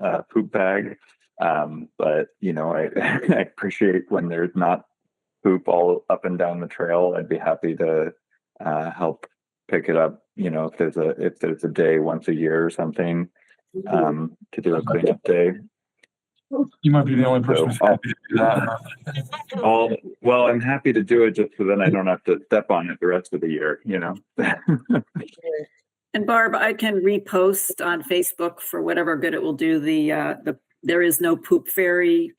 Speaker 13: a poop bag. But, I appreciate when there's not poop all up and down the trail. I'd be happy to help pick it up, if there's a day once a year or something, to do a cleanup day.
Speaker 4: You might be the only person who's happy to do that.
Speaker 13: Well, I'm happy to do it just so then I don't have to step on it the rest of the year,
Speaker 10: And Barb, I can repost on Facebook for whatever good it will do, the there is no poop fairy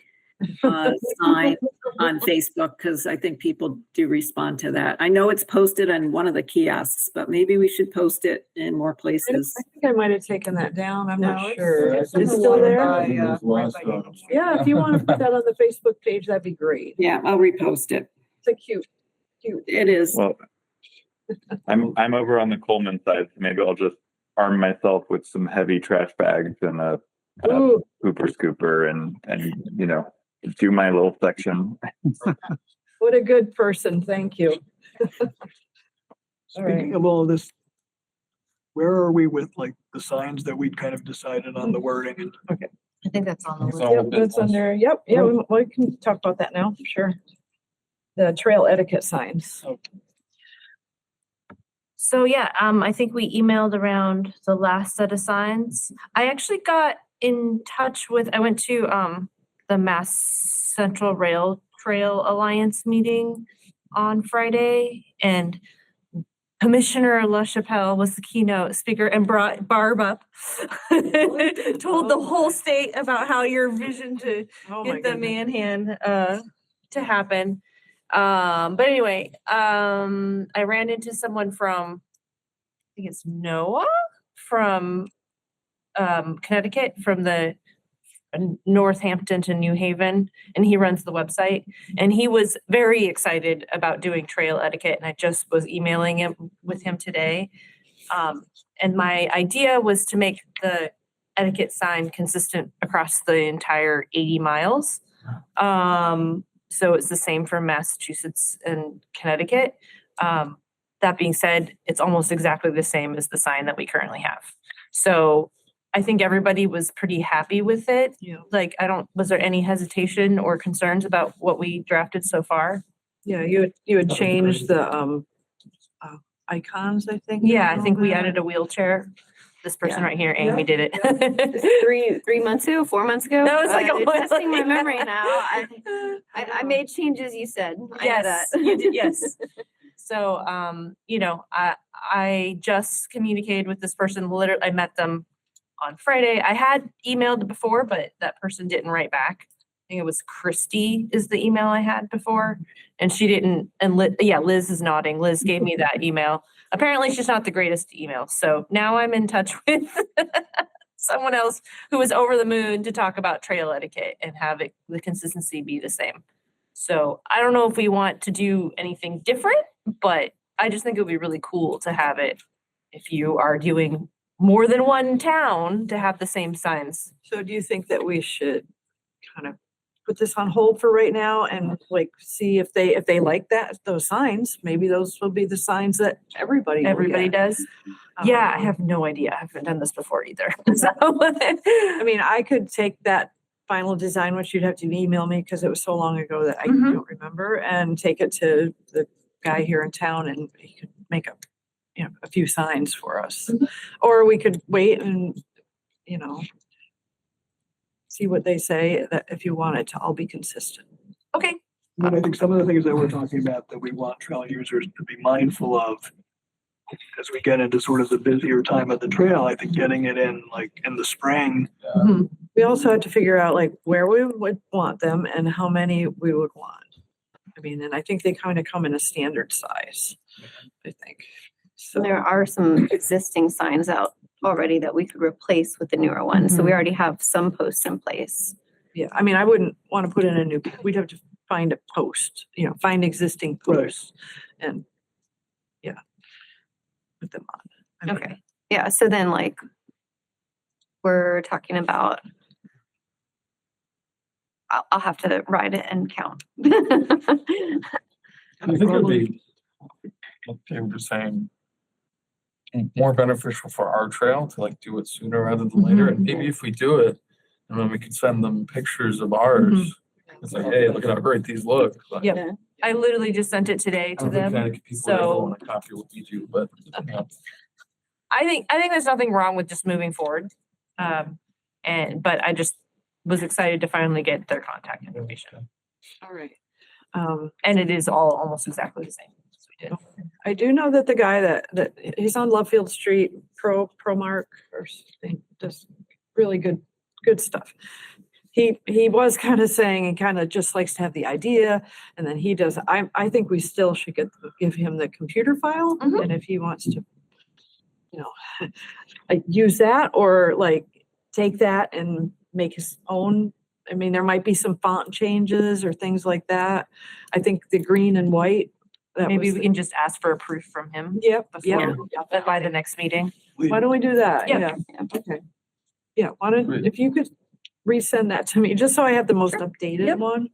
Speaker 10: sign on Facebook, because I think people do respond to that. I know it's posted on one of the kiosks, but maybe we should post it in more places.
Speaker 2: I think I might have taken that down. I'm
Speaker 5: No,
Speaker 2: not
Speaker 5: it's-
Speaker 2: sure.
Speaker 5: it's
Speaker 2: It's
Speaker 5: the
Speaker 2: still
Speaker 5: one
Speaker 2: there?
Speaker 5: by,
Speaker 8: Those last,
Speaker 2: Yeah, if you want to put that on the Facebook page, that'd be great.
Speaker 10: Yeah, I'll repost it.
Speaker 2: It's a cute.
Speaker 10: It is.
Speaker 13: Well, I'm over on the Coleman side, so maybe I'll just arm myself with some heavy trash bags and a
Speaker 2: Ooh,
Speaker 13: pooper scooper and do my little section.
Speaker 2: what a good person. Thank you. All right.
Speaker 9: Speaking of all this, where are we with like the signs that we'd kind of decided on the wording? And
Speaker 7: I think that's on the list.
Speaker 2: Yep, that's under, yeah, we can talk about that now, sure. The trail etiquette signs.
Speaker 7: So yeah, I think we emailed around the last set of signs. I actually got in touch with, I went to the Mass Central Rail Trail Alliance meeting on Friday, and Commissioner LaChapelle was the keynote speaker and brought Barb up. Told the whole state about how your vision to get the Manhan to happen. But anyway, I ran into someone from, I think it's Noah from Connecticut, from the Northampton to New Haven, and he runs the website, and he was very excited about doing trail etiquette, and I just was emailing him with him today. And my idea was to make the etiquette sign consistent across the entire 80 miles. So it's the same for Massachusetts and Connecticut. That being said, it's almost exactly the same as the sign that we currently have. So I think everybody was pretty happy with it.
Speaker 2: Yeah.
Speaker 7: Like, was there any hesitation or concerns about what we drafted so far?
Speaker 2: Yeah, you had changed the icons, I think.
Speaker 7: Yeah, I
Speaker 2: and
Speaker 7: think
Speaker 2: all
Speaker 7: we
Speaker 2: that.
Speaker 7: added a wheelchair. This person
Speaker 10: Yeah.
Speaker 7: right here, Amy, did it.
Speaker 10: 3 months ago, 4 months ago.
Speaker 7: That was like a while
Speaker 10: testing my
Speaker 7: ago.
Speaker 10: memory now. I made changes. You said. I know
Speaker 7: Yes,
Speaker 10: that.
Speaker 7: you did, yes. So, I just communicated with this person. Literally, I met them on Friday. I had emailed before, but that person didn't write back. I think it was Christy is the email I had before, and she didn't. And Liz is nodding. Liz gave me that email. Apparently, she's not the greatest email. So now I'm in touch with someone else who was over the moon to talk about trail etiquette and have the consistency be the same. So I don't know if we want to do anything different, but I just think it would be really cool to have it if you are doing more than one town to have the same signs.
Speaker 2: So do you think that we should kind of put this on hold for right now and like see if they like those signs? Maybe those will be the signs that everybody will get.
Speaker 7: Does. Yeah, I have no idea. I haven't done this before either. So
Speaker 2: I mean, I could take that final design, which you'd have to email me because it was so long ago that I
Speaker 7: Mhm.
Speaker 2: don't remember, and take it to the guy here in town, and he could make a few signs for us. Or we could wait and, see what they say, that if you want it to all be consistent.
Speaker 7: okay.
Speaker 9: But I think some of the things that we're talking about that we want trail users to be mindful of as we get into sort of the busier time of the trail, I think getting it in like in the spring.
Speaker 2: We also had to figure out like where we would want them and how many we would want. I mean, and I think they kind of come in a standard size, I think. So
Speaker 6: There are some existing signs out already that we could replace with the newer ones. So we already have some posts in place.
Speaker 2: yeah, I mean, I wouldn't want to put in a new, we'd have to find a post, find existing
Speaker 9: Right.
Speaker 2: posts and put them on. I mean,
Speaker 6: Okay. Yeah, so then like we're talking about, I'll have to write it and count.
Speaker 4: I think it'd be, like they were saying, more beneficial for our trail to like do it sooner rather than later. And maybe if we do it, and then we can send them pictures of ours. It's like, hey, look at how great these look. But
Speaker 2: Yep.
Speaker 10: Yeah.
Speaker 7: I literally just sent it today
Speaker 4: I
Speaker 7: to
Speaker 4: don't think
Speaker 7: them.
Speaker 4: Connecticut people ever
Speaker 7: So
Speaker 4: want to copy what we do, but
Speaker 7: I think there's nothing wrong with just moving forward. But I just was excited to finally get their contact information.
Speaker 2: All right.
Speaker 7: And it is all almost exactly the same as we did.
Speaker 2: I do know that the guy that he's on Lovefield Street, ProMark or something, does really good stuff. He was kind of saying he kind of just likes to have the idea, and then he does. I think we still should give him the computer file,
Speaker 7: Mhm.
Speaker 2: and if he wants to, like use that or like take that and make his own. I mean, there might be some font changes or things like that. I think the green and white.
Speaker 7: Maybe we can just ask for a proof from him
Speaker 2: Yep.
Speaker 7: before, by the next meeting.
Speaker 2: Why don't we do that?
Speaker 7: Yeah.
Speaker 2: Okay. Yeah, why don't,
Speaker 4: Great.
Speaker 2: if you could resend that to me, just so I have the most updated
Speaker 7: Yep.
Speaker 2: one.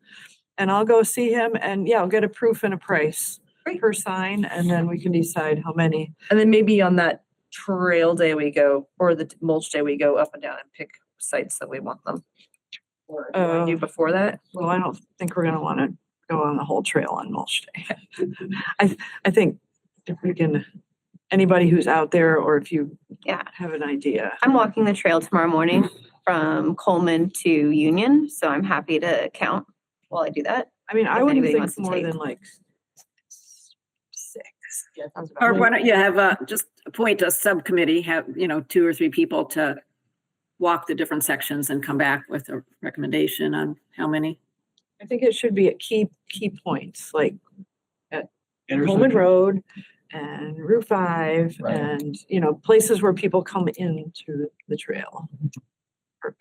Speaker 2: And I'll go see him and I'll get a proof and a price
Speaker 7: Great.
Speaker 2: per sign, and then we can decide how many.
Speaker 7: And then maybe on that trail day we go, or the mulch day we go up and down and pick sites that we want them. Or do you wanna do before that?
Speaker 2: Well, I don't think we're gonna wanna go on the whole trail on mulch day. I think if we can, anybody who's out there, or if you
Speaker 6: Yeah.
Speaker 2: have an idea.
Speaker 6: I'm walking the trail tomorrow morning. from Coleman to Union, so I'm happy to count while I do that.
Speaker 2: I mean, I
Speaker 6: If
Speaker 2: wouldn't
Speaker 6: anybody
Speaker 2: think
Speaker 6: wants to
Speaker 2: more
Speaker 6: take.
Speaker 2: than like 6. Yeah, sounds about
Speaker 10: Or
Speaker 2: right.
Speaker 10: why don't you have just appoint a subcommittee, have, 2 or 3 people to walk the different sections and come back with a recommendation on how many?
Speaker 2: I think it should be at key points, like at Coleman
Speaker 9: Intersection.
Speaker 2: Road and Route 5
Speaker 4: Right.
Speaker 2: and, places where people come into the trail. Or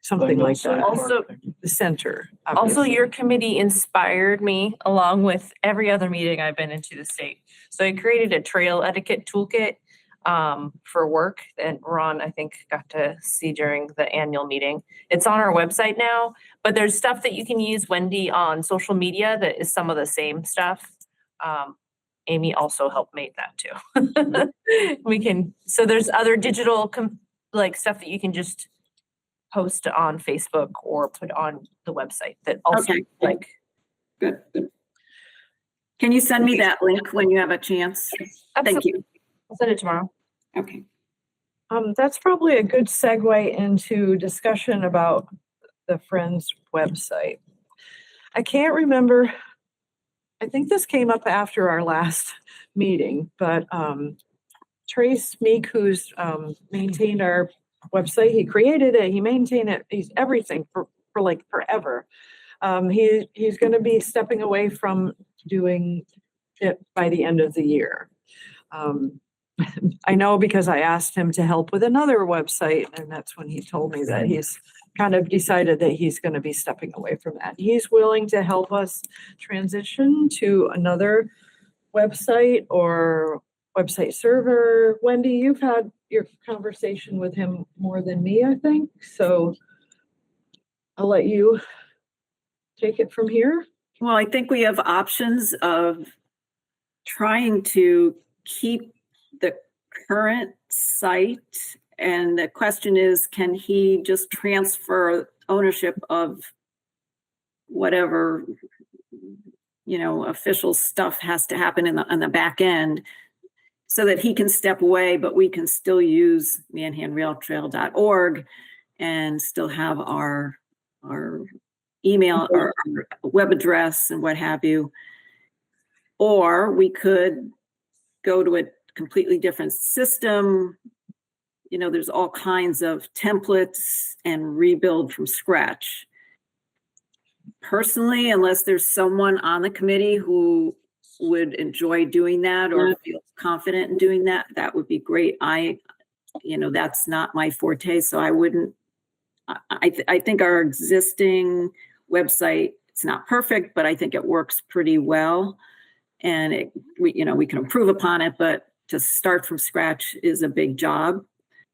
Speaker 2: something like that.
Speaker 7: Also,
Speaker 2: The center.
Speaker 7: Also,
Speaker 2: obviously.
Speaker 7: your committee inspired me along with every other meeting I've been into the state. So I created a trail etiquette toolkit for work that Ron, I think, got to see during the annual meeting. It's on our website now, but there's stuff that you can use, Wendy, on social media that is some of the same stuff. Amy also helped make that too. So there's other digital stuff that you can just post on Facebook or put on the website that also
Speaker 10: Okay. Good. Can you send me that link when you have a chance? Thank you.
Speaker 7: I'll send it tomorrow.
Speaker 10: Okay.
Speaker 2: That's probably a good segue into discussion about the Friends website. I can't remember. I think this came up after our last meeting, but Trace Meek, who's maintained our website, he created it, he maintained it, he's everything for like forever. He's going to be stepping away from doing it by the end of the year. I know because I asked him to help with another website, and that's when he told me that he's kind of decided that he's going to be stepping away from that. He's willing to help us transition to another website or website server. Wendy, you've had your conversation with him more than me, I think. So I'll let you take it from here.
Speaker 10: Well, I think we have options of trying to keep the current site. And the question is, can he just transfer ownership of whatever, official stuff has to happen on the back end so that he can step away, but we can still use manhanrailtrail.org and still have our email or our web address and what have you. Or we could go to a completely different system. There's all kinds of templates and rebuild from scratch. Personally, unless there's someone on the committee who would enjoy doing that or feels confident in doing that, that would be great. That's not my forte, so I wouldn't. I think our existing website, it's not perfect, but I think it works pretty well. And we can improve upon it, but to start from scratch is a big job.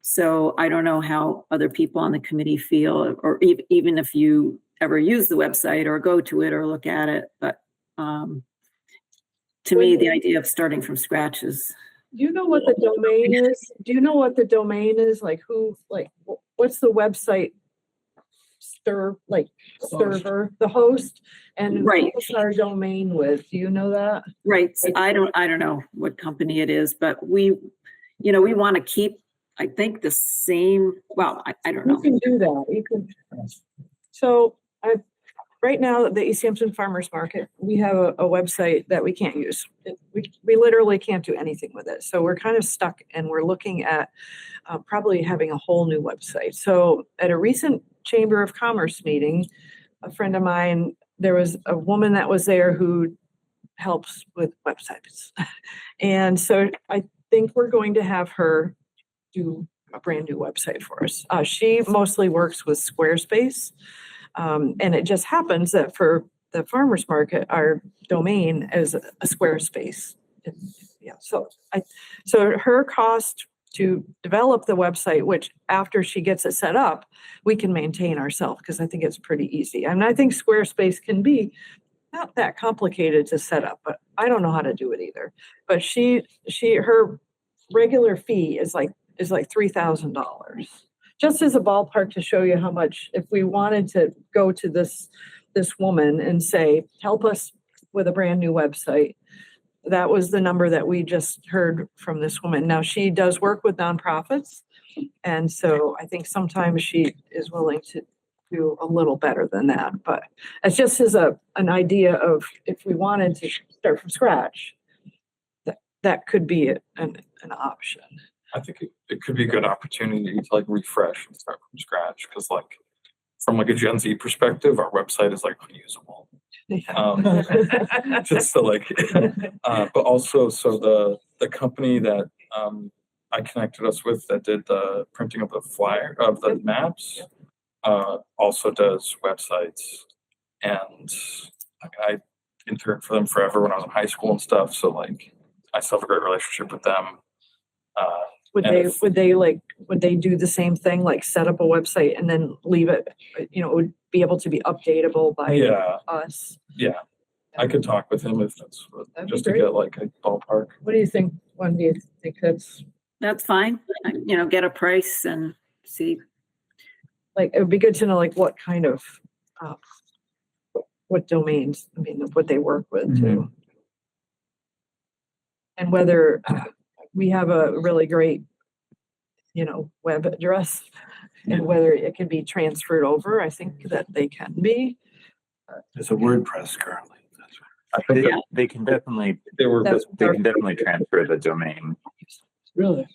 Speaker 10: So I don't know how other people on the committee feel, or even if you ever use the website or go to it or look at it. But to me, the idea of starting from scratch is.
Speaker 2: Do you know what the domain is? Do you know what the domain is? What's the website server, the host, and
Speaker 10: right.
Speaker 2: What's our domain with? Do you know that?
Speaker 10: Right. I don't know what company it is, but we want to keep, I think, the same. Well, I don't know.
Speaker 2: You can do that. You can. So right now, the Easthampton Farmers Market, we have a website that we can't use. We literally can't do anything with it. So we're kind of stuck, and we're looking at probably having a whole new website. So at a recent Chamber of Commerce meeting, a friend of mine, there was a woman that was there who helps with websites. And so I think we're going to have her do a brand new website for us. She mostly works with Squarespace. And it just happens that for the farmers market, our domain is a Squarespace. Yeah, so her cost to develop the website, which after she gets it set up, we can maintain ourselves because I think it's pretty easy. And I think Squarespace can be not that complicated to set up, but I don't know how to do it either. But her regular fee is like $3,000. Just as a ballpark to show you how much, if we wanted to go to this woman and say, help us with a brand new website, that was the number that we just heard from this woman. Now, she does work with nonprofits. And so I think sometimes she is willing to do a little better than that, but it's just as an idea of if we wanted to start from scratch, that could be an option.
Speaker 4: I think it could be a good opportunity to like refresh and start from scratch, because like from like a Gen Z perspective, our website is like unusable. Just so like, but also so the company that I connected us with that did the printing of the flyer of the maps also does websites, and like I interned for them forever when I was in high school and stuff. So like I still have a great relationship with them.
Speaker 2: Would they do the same thing, like set up a website and then leave it, it would be able to be updatable by us?
Speaker 4: Yeah, I could talk with him if that's just to
Speaker 2: great.
Speaker 4: get like a ballpark.
Speaker 2: What do you think? When do you think
Speaker 10: That's fine. Get a price and see.
Speaker 2: Like, it would be good to know like what kind of, what domains, what they work with too. And whether we have a really great, web address and whether it can be transferred over. I think that they can be.
Speaker 3: There's a WordPress currently.
Speaker 13: I think they can definitely transfer the domain.
Speaker 2: Really?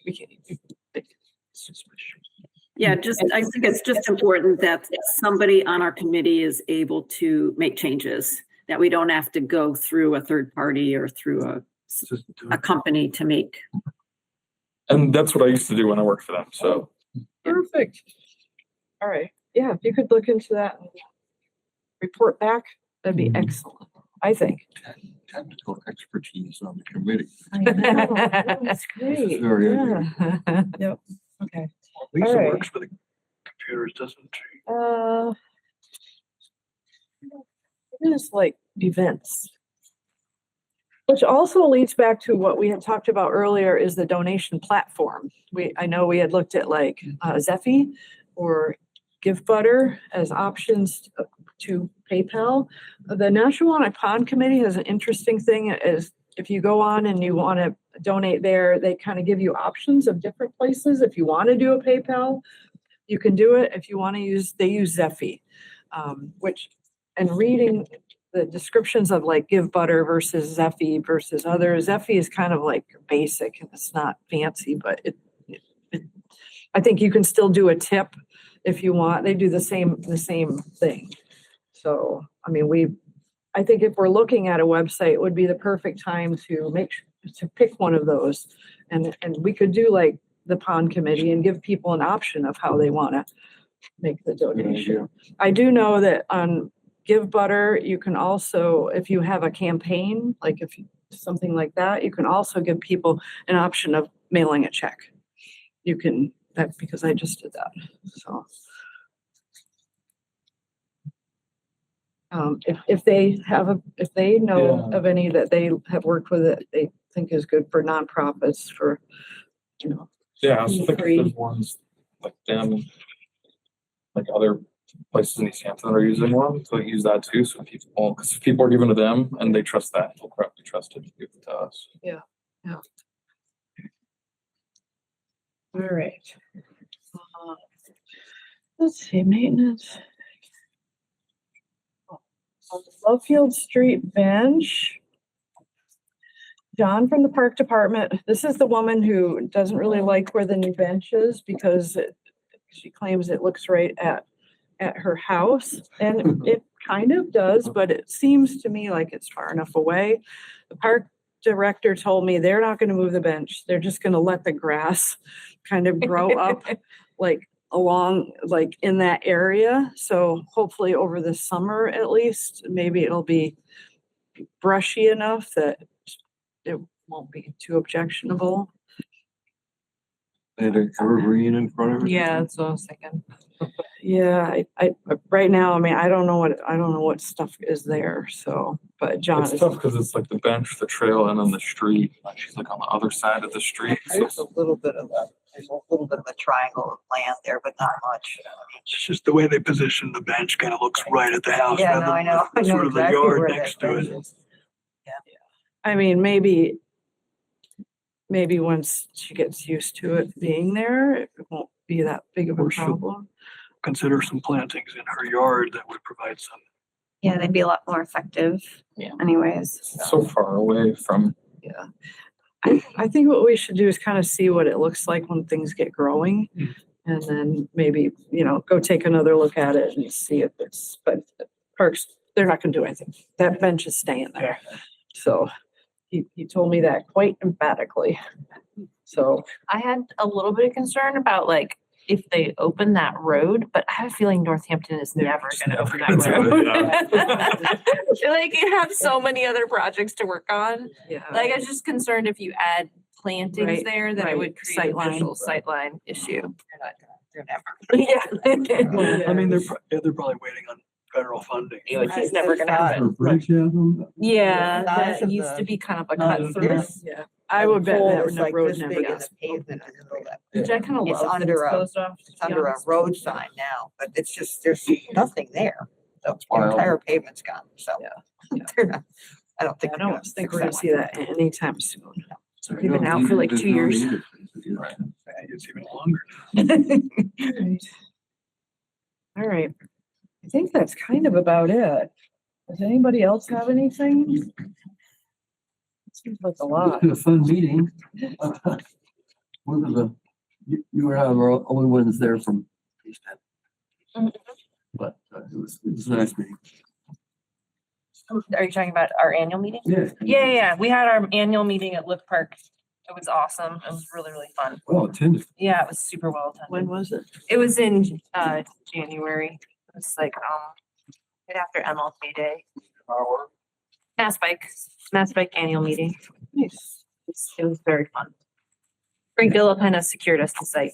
Speaker 10: Yeah, I think it's just important that somebody on our committee is able to make changes, that we don't have to go through a third party or through a company to make.
Speaker 4: And that's what I used to do when I worked for them. So
Speaker 2: perfect. All right. Yeah, if you could look into that and report back, that'd be excellent, I think.
Speaker 8: Technical expertise on the committee.
Speaker 2: I know. That's great.
Speaker 8: Very
Speaker 2: Yep. Okay.
Speaker 9: Lisa
Speaker 2: right.
Speaker 9: works for the computers, doesn't she?
Speaker 2: It is like events. Which also leads back to what we had talked about earlier is the donation platform. I know we had looked at like Zeffy or GiveButter as options to PayPal. The National Night Pond Committee has an interesting thing is if you go on and you want to donate there, they kind of give you options of different places. If you want to do a PayPal, you can do it. If you want to they use Zeffy, and reading the descriptions of like GiveButter versus Zeffy versus others. Zeffy is kind of like basic and it's not fancy, but I think you can still do a tip if you want. They do the same thing. So, I think if we're looking at a website, it would be the perfect time to pick one of those. And we could do like the pond committee and give people an option of how they want to make the donation. I do know that on GiveButter, you can also, if you have a campaign, like something like that, you can also give people an option of mailing a check. You can, because I just did that. So if they know of any that they have worked with that they think is good for nonprofits for,
Speaker 4: yeah, I was thinking there's ones like them, like other places in Easthampton are using one, so use that too. So because if people are giving to them and they trust that, they'll probably trust it to give it to us.
Speaker 2: Yeah. All right. Let's see, maintenance. On the Lovefield Street bench. John from the Park Department. This is the woman who doesn't really like where the new bench is because she claims it looks right at her house, and it kind of does, but it seems to me like it's far enough away. The park director told me they're not going to move the bench. They're just going to let the grass kind of grow up like along like in that area. So hopefully over the summer, at least, maybe it'll be brushy enough that it won't be too objectionable.
Speaker 8: And an evergreen in front of it?
Speaker 7: Yeah, that's what I was thinking.
Speaker 2: Yeah, I right now, I don't know what stuff is there. So, but John,
Speaker 4: It's tough because it's like the bench, the trail, and then the street. Like she's like on the other side of the street. So
Speaker 5: There's a little bit of a triangle of land there, but not much.
Speaker 9: It's just the way they position the bench kind of looks right at the house.
Speaker 5: Yeah,
Speaker 9: rather
Speaker 5: no, I
Speaker 9: than
Speaker 5: know. I know
Speaker 9: Sort of the
Speaker 5: exactly
Speaker 9: yard
Speaker 5: where
Speaker 9: next
Speaker 5: that
Speaker 9: to
Speaker 5: bench
Speaker 9: it.
Speaker 5: is.
Speaker 2: I mean, maybe once she gets used to it being there, it won't be that big of a
Speaker 9: Or should-
Speaker 2: problem.
Speaker 9: Consider some plantings in her yard that would provide some.
Speaker 6: Yeah, they'd be a lot more effective
Speaker 7: Yeah.
Speaker 6: anyways.
Speaker 4: So far away from,
Speaker 2: Yeah. I think what we should do is kind of see what it looks like when things get growing. And then maybe, go take another look at it and see if but parks, they're not gonna do anything. That bench is staying there. So he told me that quite emphatically. So,
Speaker 7: I had a little bit of concern about like if they open that road, but I have a feeling Northampton is never gonna open that road. I feel like you have so many other projects to work on.
Speaker 2: yeah.
Speaker 7: Like I was just concerned if you add plantings
Speaker 2: Right,
Speaker 7: there, that it
Speaker 2: right.
Speaker 7: would create a
Speaker 2: Sightline.
Speaker 7: visual sightline issue.
Speaker 5: They're never.
Speaker 7: Yeah.
Speaker 9: I mean, they're probably waiting on federal funding.
Speaker 7: Which is never gonna happen. Yeah,
Speaker 5: Size
Speaker 7: that
Speaker 5: of
Speaker 7: used
Speaker 5: the-
Speaker 7: to be kind of a
Speaker 9: Not
Speaker 7: cut
Speaker 9: as
Speaker 7: through,
Speaker 5: This-
Speaker 2: Yeah. I would bet
Speaker 5: pole
Speaker 2: that
Speaker 5: is like
Speaker 2: road
Speaker 5: this
Speaker 2: never
Speaker 5: big in
Speaker 2: gets.
Speaker 5: the pavement under the
Speaker 7: which I kind of
Speaker 5: It's
Speaker 7: love. that
Speaker 5: under a-
Speaker 7: closed off, to
Speaker 5: It's
Speaker 7: be
Speaker 5: under a
Speaker 7: honest.
Speaker 5: road sign now, but it's just, there's nothing there. The
Speaker 4: wild.
Speaker 5: entire pavement's gone, so.
Speaker 2: Yeah.
Speaker 5: They're not- I don't
Speaker 2: I
Speaker 5: think. they're
Speaker 2: don't
Speaker 5: gonna
Speaker 2: think
Speaker 5: fix
Speaker 2: we're gonna
Speaker 5: that
Speaker 2: see
Speaker 5: one.
Speaker 2: that anytime soon.
Speaker 7: They've been out for like 2 years.
Speaker 9: Right. It's even longer.
Speaker 2: All right. I think that's kind of about it. Does anybody else have anything? Seems like a lot.
Speaker 16: A fun meeting. You were our only ones there from Easthampton. But it was a nice meeting.
Speaker 7: Are you talking about our annual meeting?
Speaker 16: Yeah.
Speaker 7: Yeah. We had our annual meeting at Lick Park. It was awesome. It was really, really fun.
Speaker 16: Well attended.
Speaker 7: Yeah, it was super well attended.
Speaker 2: When was it?
Speaker 7: It was in January. It was like right after MLK Day. Mass Bike annual meeting.
Speaker 2: Nice.
Speaker 7: It was very fun. Frank Villa kind of secured us the site.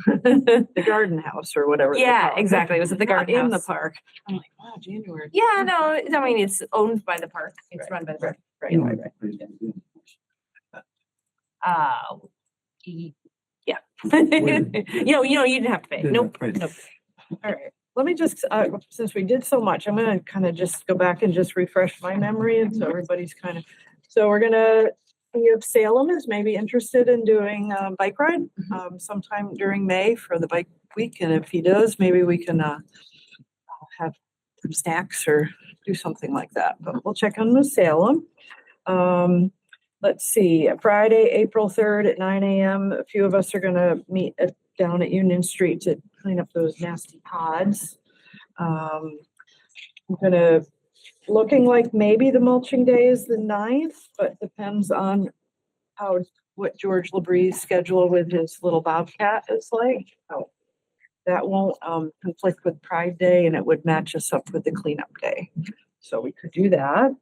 Speaker 2: The garden house or whatever. they
Speaker 7: Yeah,
Speaker 2: call it.
Speaker 7: exactly. It was at the
Speaker 2: Not
Speaker 7: garden
Speaker 2: in the
Speaker 7: house.
Speaker 2: park. I'm like, wow, January.
Speaker 7: Yeah, no, I mean, it's owned by the park. It's run by the park.
Speaker 2: Right.
Speaker 7: Yeah. You didn't have to pay. Nope. Nope.
Speaker 2: All right. Let me just, since we did so much, I'm gonna kind of just go back and just refresh my memory and so everybody's so we're gonna see if Salem is maybe interested in doing a bike ride sometime during May for the bike week. And if he does, maybe we can have some snacks or do something like that. But we'll check on with Salem. Let's see, Friday, April 3rd at 9 a.m. A few of us are gonna meet down at Union Street to clean up those nasty pods. I'm looking like maybe the mulching day is the 9th, but depends on what George LeBree's schedule with his little bobcat is like. So that won't conflict with Pride Day and it would match us up with the cleanup day. So we could do that.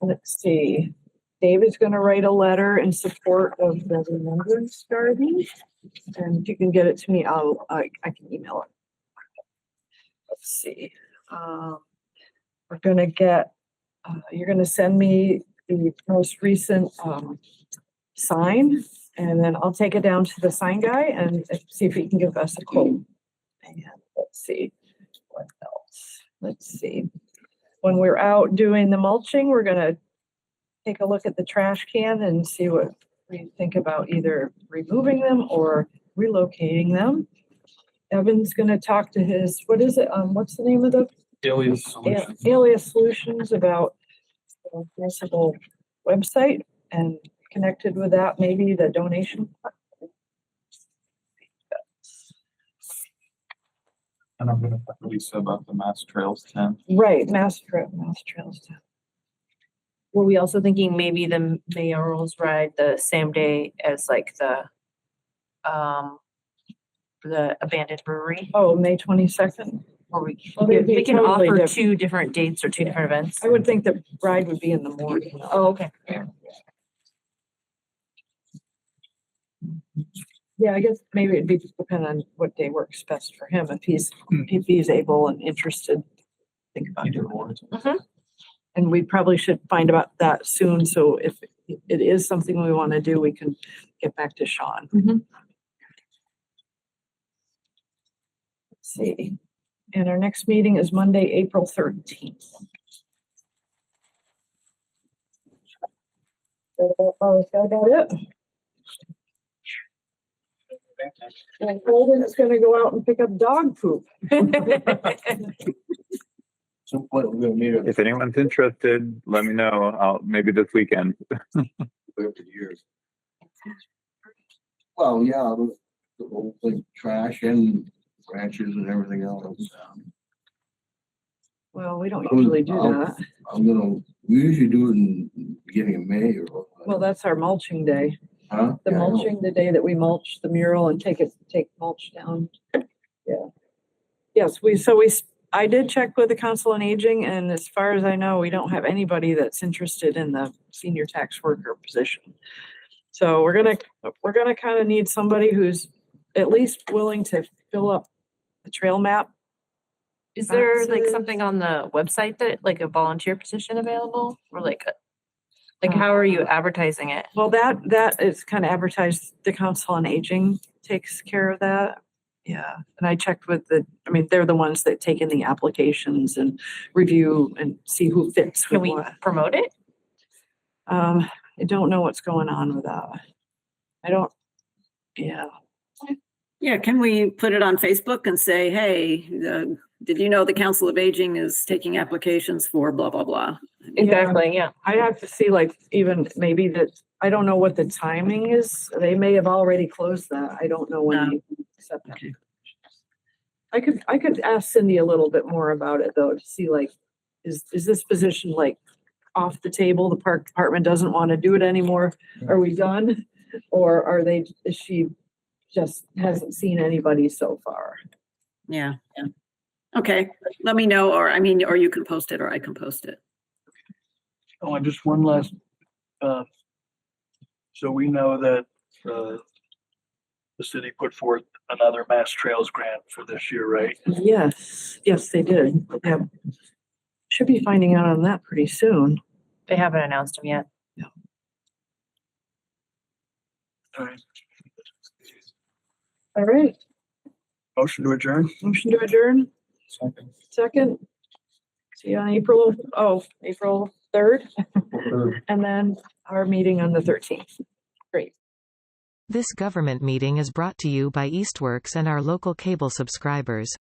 Speaker 2: Let's see. David's gonna write a letter in support of the remembrance garden. And if you can get it to me, I can email it. Let's see. We're gonna get, you're gonna send me the most recent sign, and then I'll take it down to the sign guy and see if he can give us a quote. And let's see, what else? Let's see. When we're out doing the mulching, we're gonna take a look at the trash can and see what we think about either removing them or relocating them. Evan's gonna talk to his, what is it? What's the name of the
Speaker 4: Alias Solutions.
Speaker 2: Alias Solutions about the municipal website and connected with that, maybe the donation.
Speaker 4: And I'm gonna talk to Lisa about the Mass Trails 10.
Speaker 2: Right, Mass Trails.
Speaker 7: Were we also thinking maybe the mayoral's ride the same day as like the abandoned brewery?
Speaker 2: Oh, May 22nd.
Speaker 7: Or we
Speaker 2: Well, they'd be
Speaker 7: we can
Speaker 2: totally
Speaker 7: offer
Speaker 2: different.
Speaker 7: 2 different dates or 2 different events.
Speaker 2: I would think the ride would be in the morning.
Speaker 7: Oh, okay.
Speaker 2: Yeah, I guess maybe it'd be depend on what day works best for him, if he's able and interested. Think about it.
Speaker 7: Mhm.
Speaker 2: And we probably should find about that soon, so if it is something we want to do, we can get back to Sean.
Speaker 7: Mhm.
Speaker 2: Let's see, and our next meeting is Monday, April 13th. Oh, is that about it? And Holden is gonna go out and pick up dog poop.
Speaker 8: So what, we're gonna meet
Speaker 13: If anyone's interested, let me know. Maybe this weekend.
Speaker 8: after years. Well, yeah, the whole thing, trash and branches and everything else.
Speaker 2: Well, we don't usually do that.
Speaker 8: We usually do it in beginning of May or.
Speaker 2: Well, that's our mulching day.
Speaker 8: Huh?
Speaker 2: The
Speaker 8: Yeah, I know.
Speaker 2: mulching, the day that we mulch the mural and take mulch down. Yeah. Yes, I did check with the Council on Aging, and as far as I know, we don't have anybody that's interested in the senior tax worker position. So we're gonna kind of need somebody who's at least willing to fill up the trail map.
Speaker 7: Is there like
Speaker 2: boxes.
Speaker 7: something on the website that, like a volunteer position available, or like how are you advertising it?
Speaker 2: Well, that is kind of advertised, the Council on Aging takes care of that. Yeah, and I checked with they're the ones that take in the applications and review and see who fits
Speaker 7: Can
Speaker 2: with
Speaker 7: we
Speaker 2: what.
Speaker 7: promote it?
Speaker 2: I don't know what's going on with that. Yeah.
Speaker 10: Yeah, can we put it on Facebook and say, hey, did you know the Council of Aging is taking applications for blah, blah, blah?
Speaker 7: Exactly, yeah.
Speaker 2: I'd have to see even maybe that, I don't know what the timing is. They may have already closed that. I don't know when they accept that. I could ask Cindy a little bit more about it though, to see is this position off the table? The park department doesn't want to do it anymore. Are we done? Or is she just hasn't seen anybody so far?
Speaker 10: Yeah. Okay, let me know, or you can post it or I can post it.
Speaker 9: Oh, and just one last, so we know that, the city put forth another Mass Trails grant for this year, right?
Speaker 2: Yes, they did. Yeah. Should be finding out on that pretty soon.
Speaker 7: They haven't announced them yet.
Speaker 9: All right.
Speaker 2: All right.
Speaker 9: Motion to adjourn?
Speaker 2: Motion to adjourn. Second. See you on April 3rd. And then our meeting on the 13th. Great.
Speaker 1: This government meeting is brought to you by Eastworks and our local cable subscribers.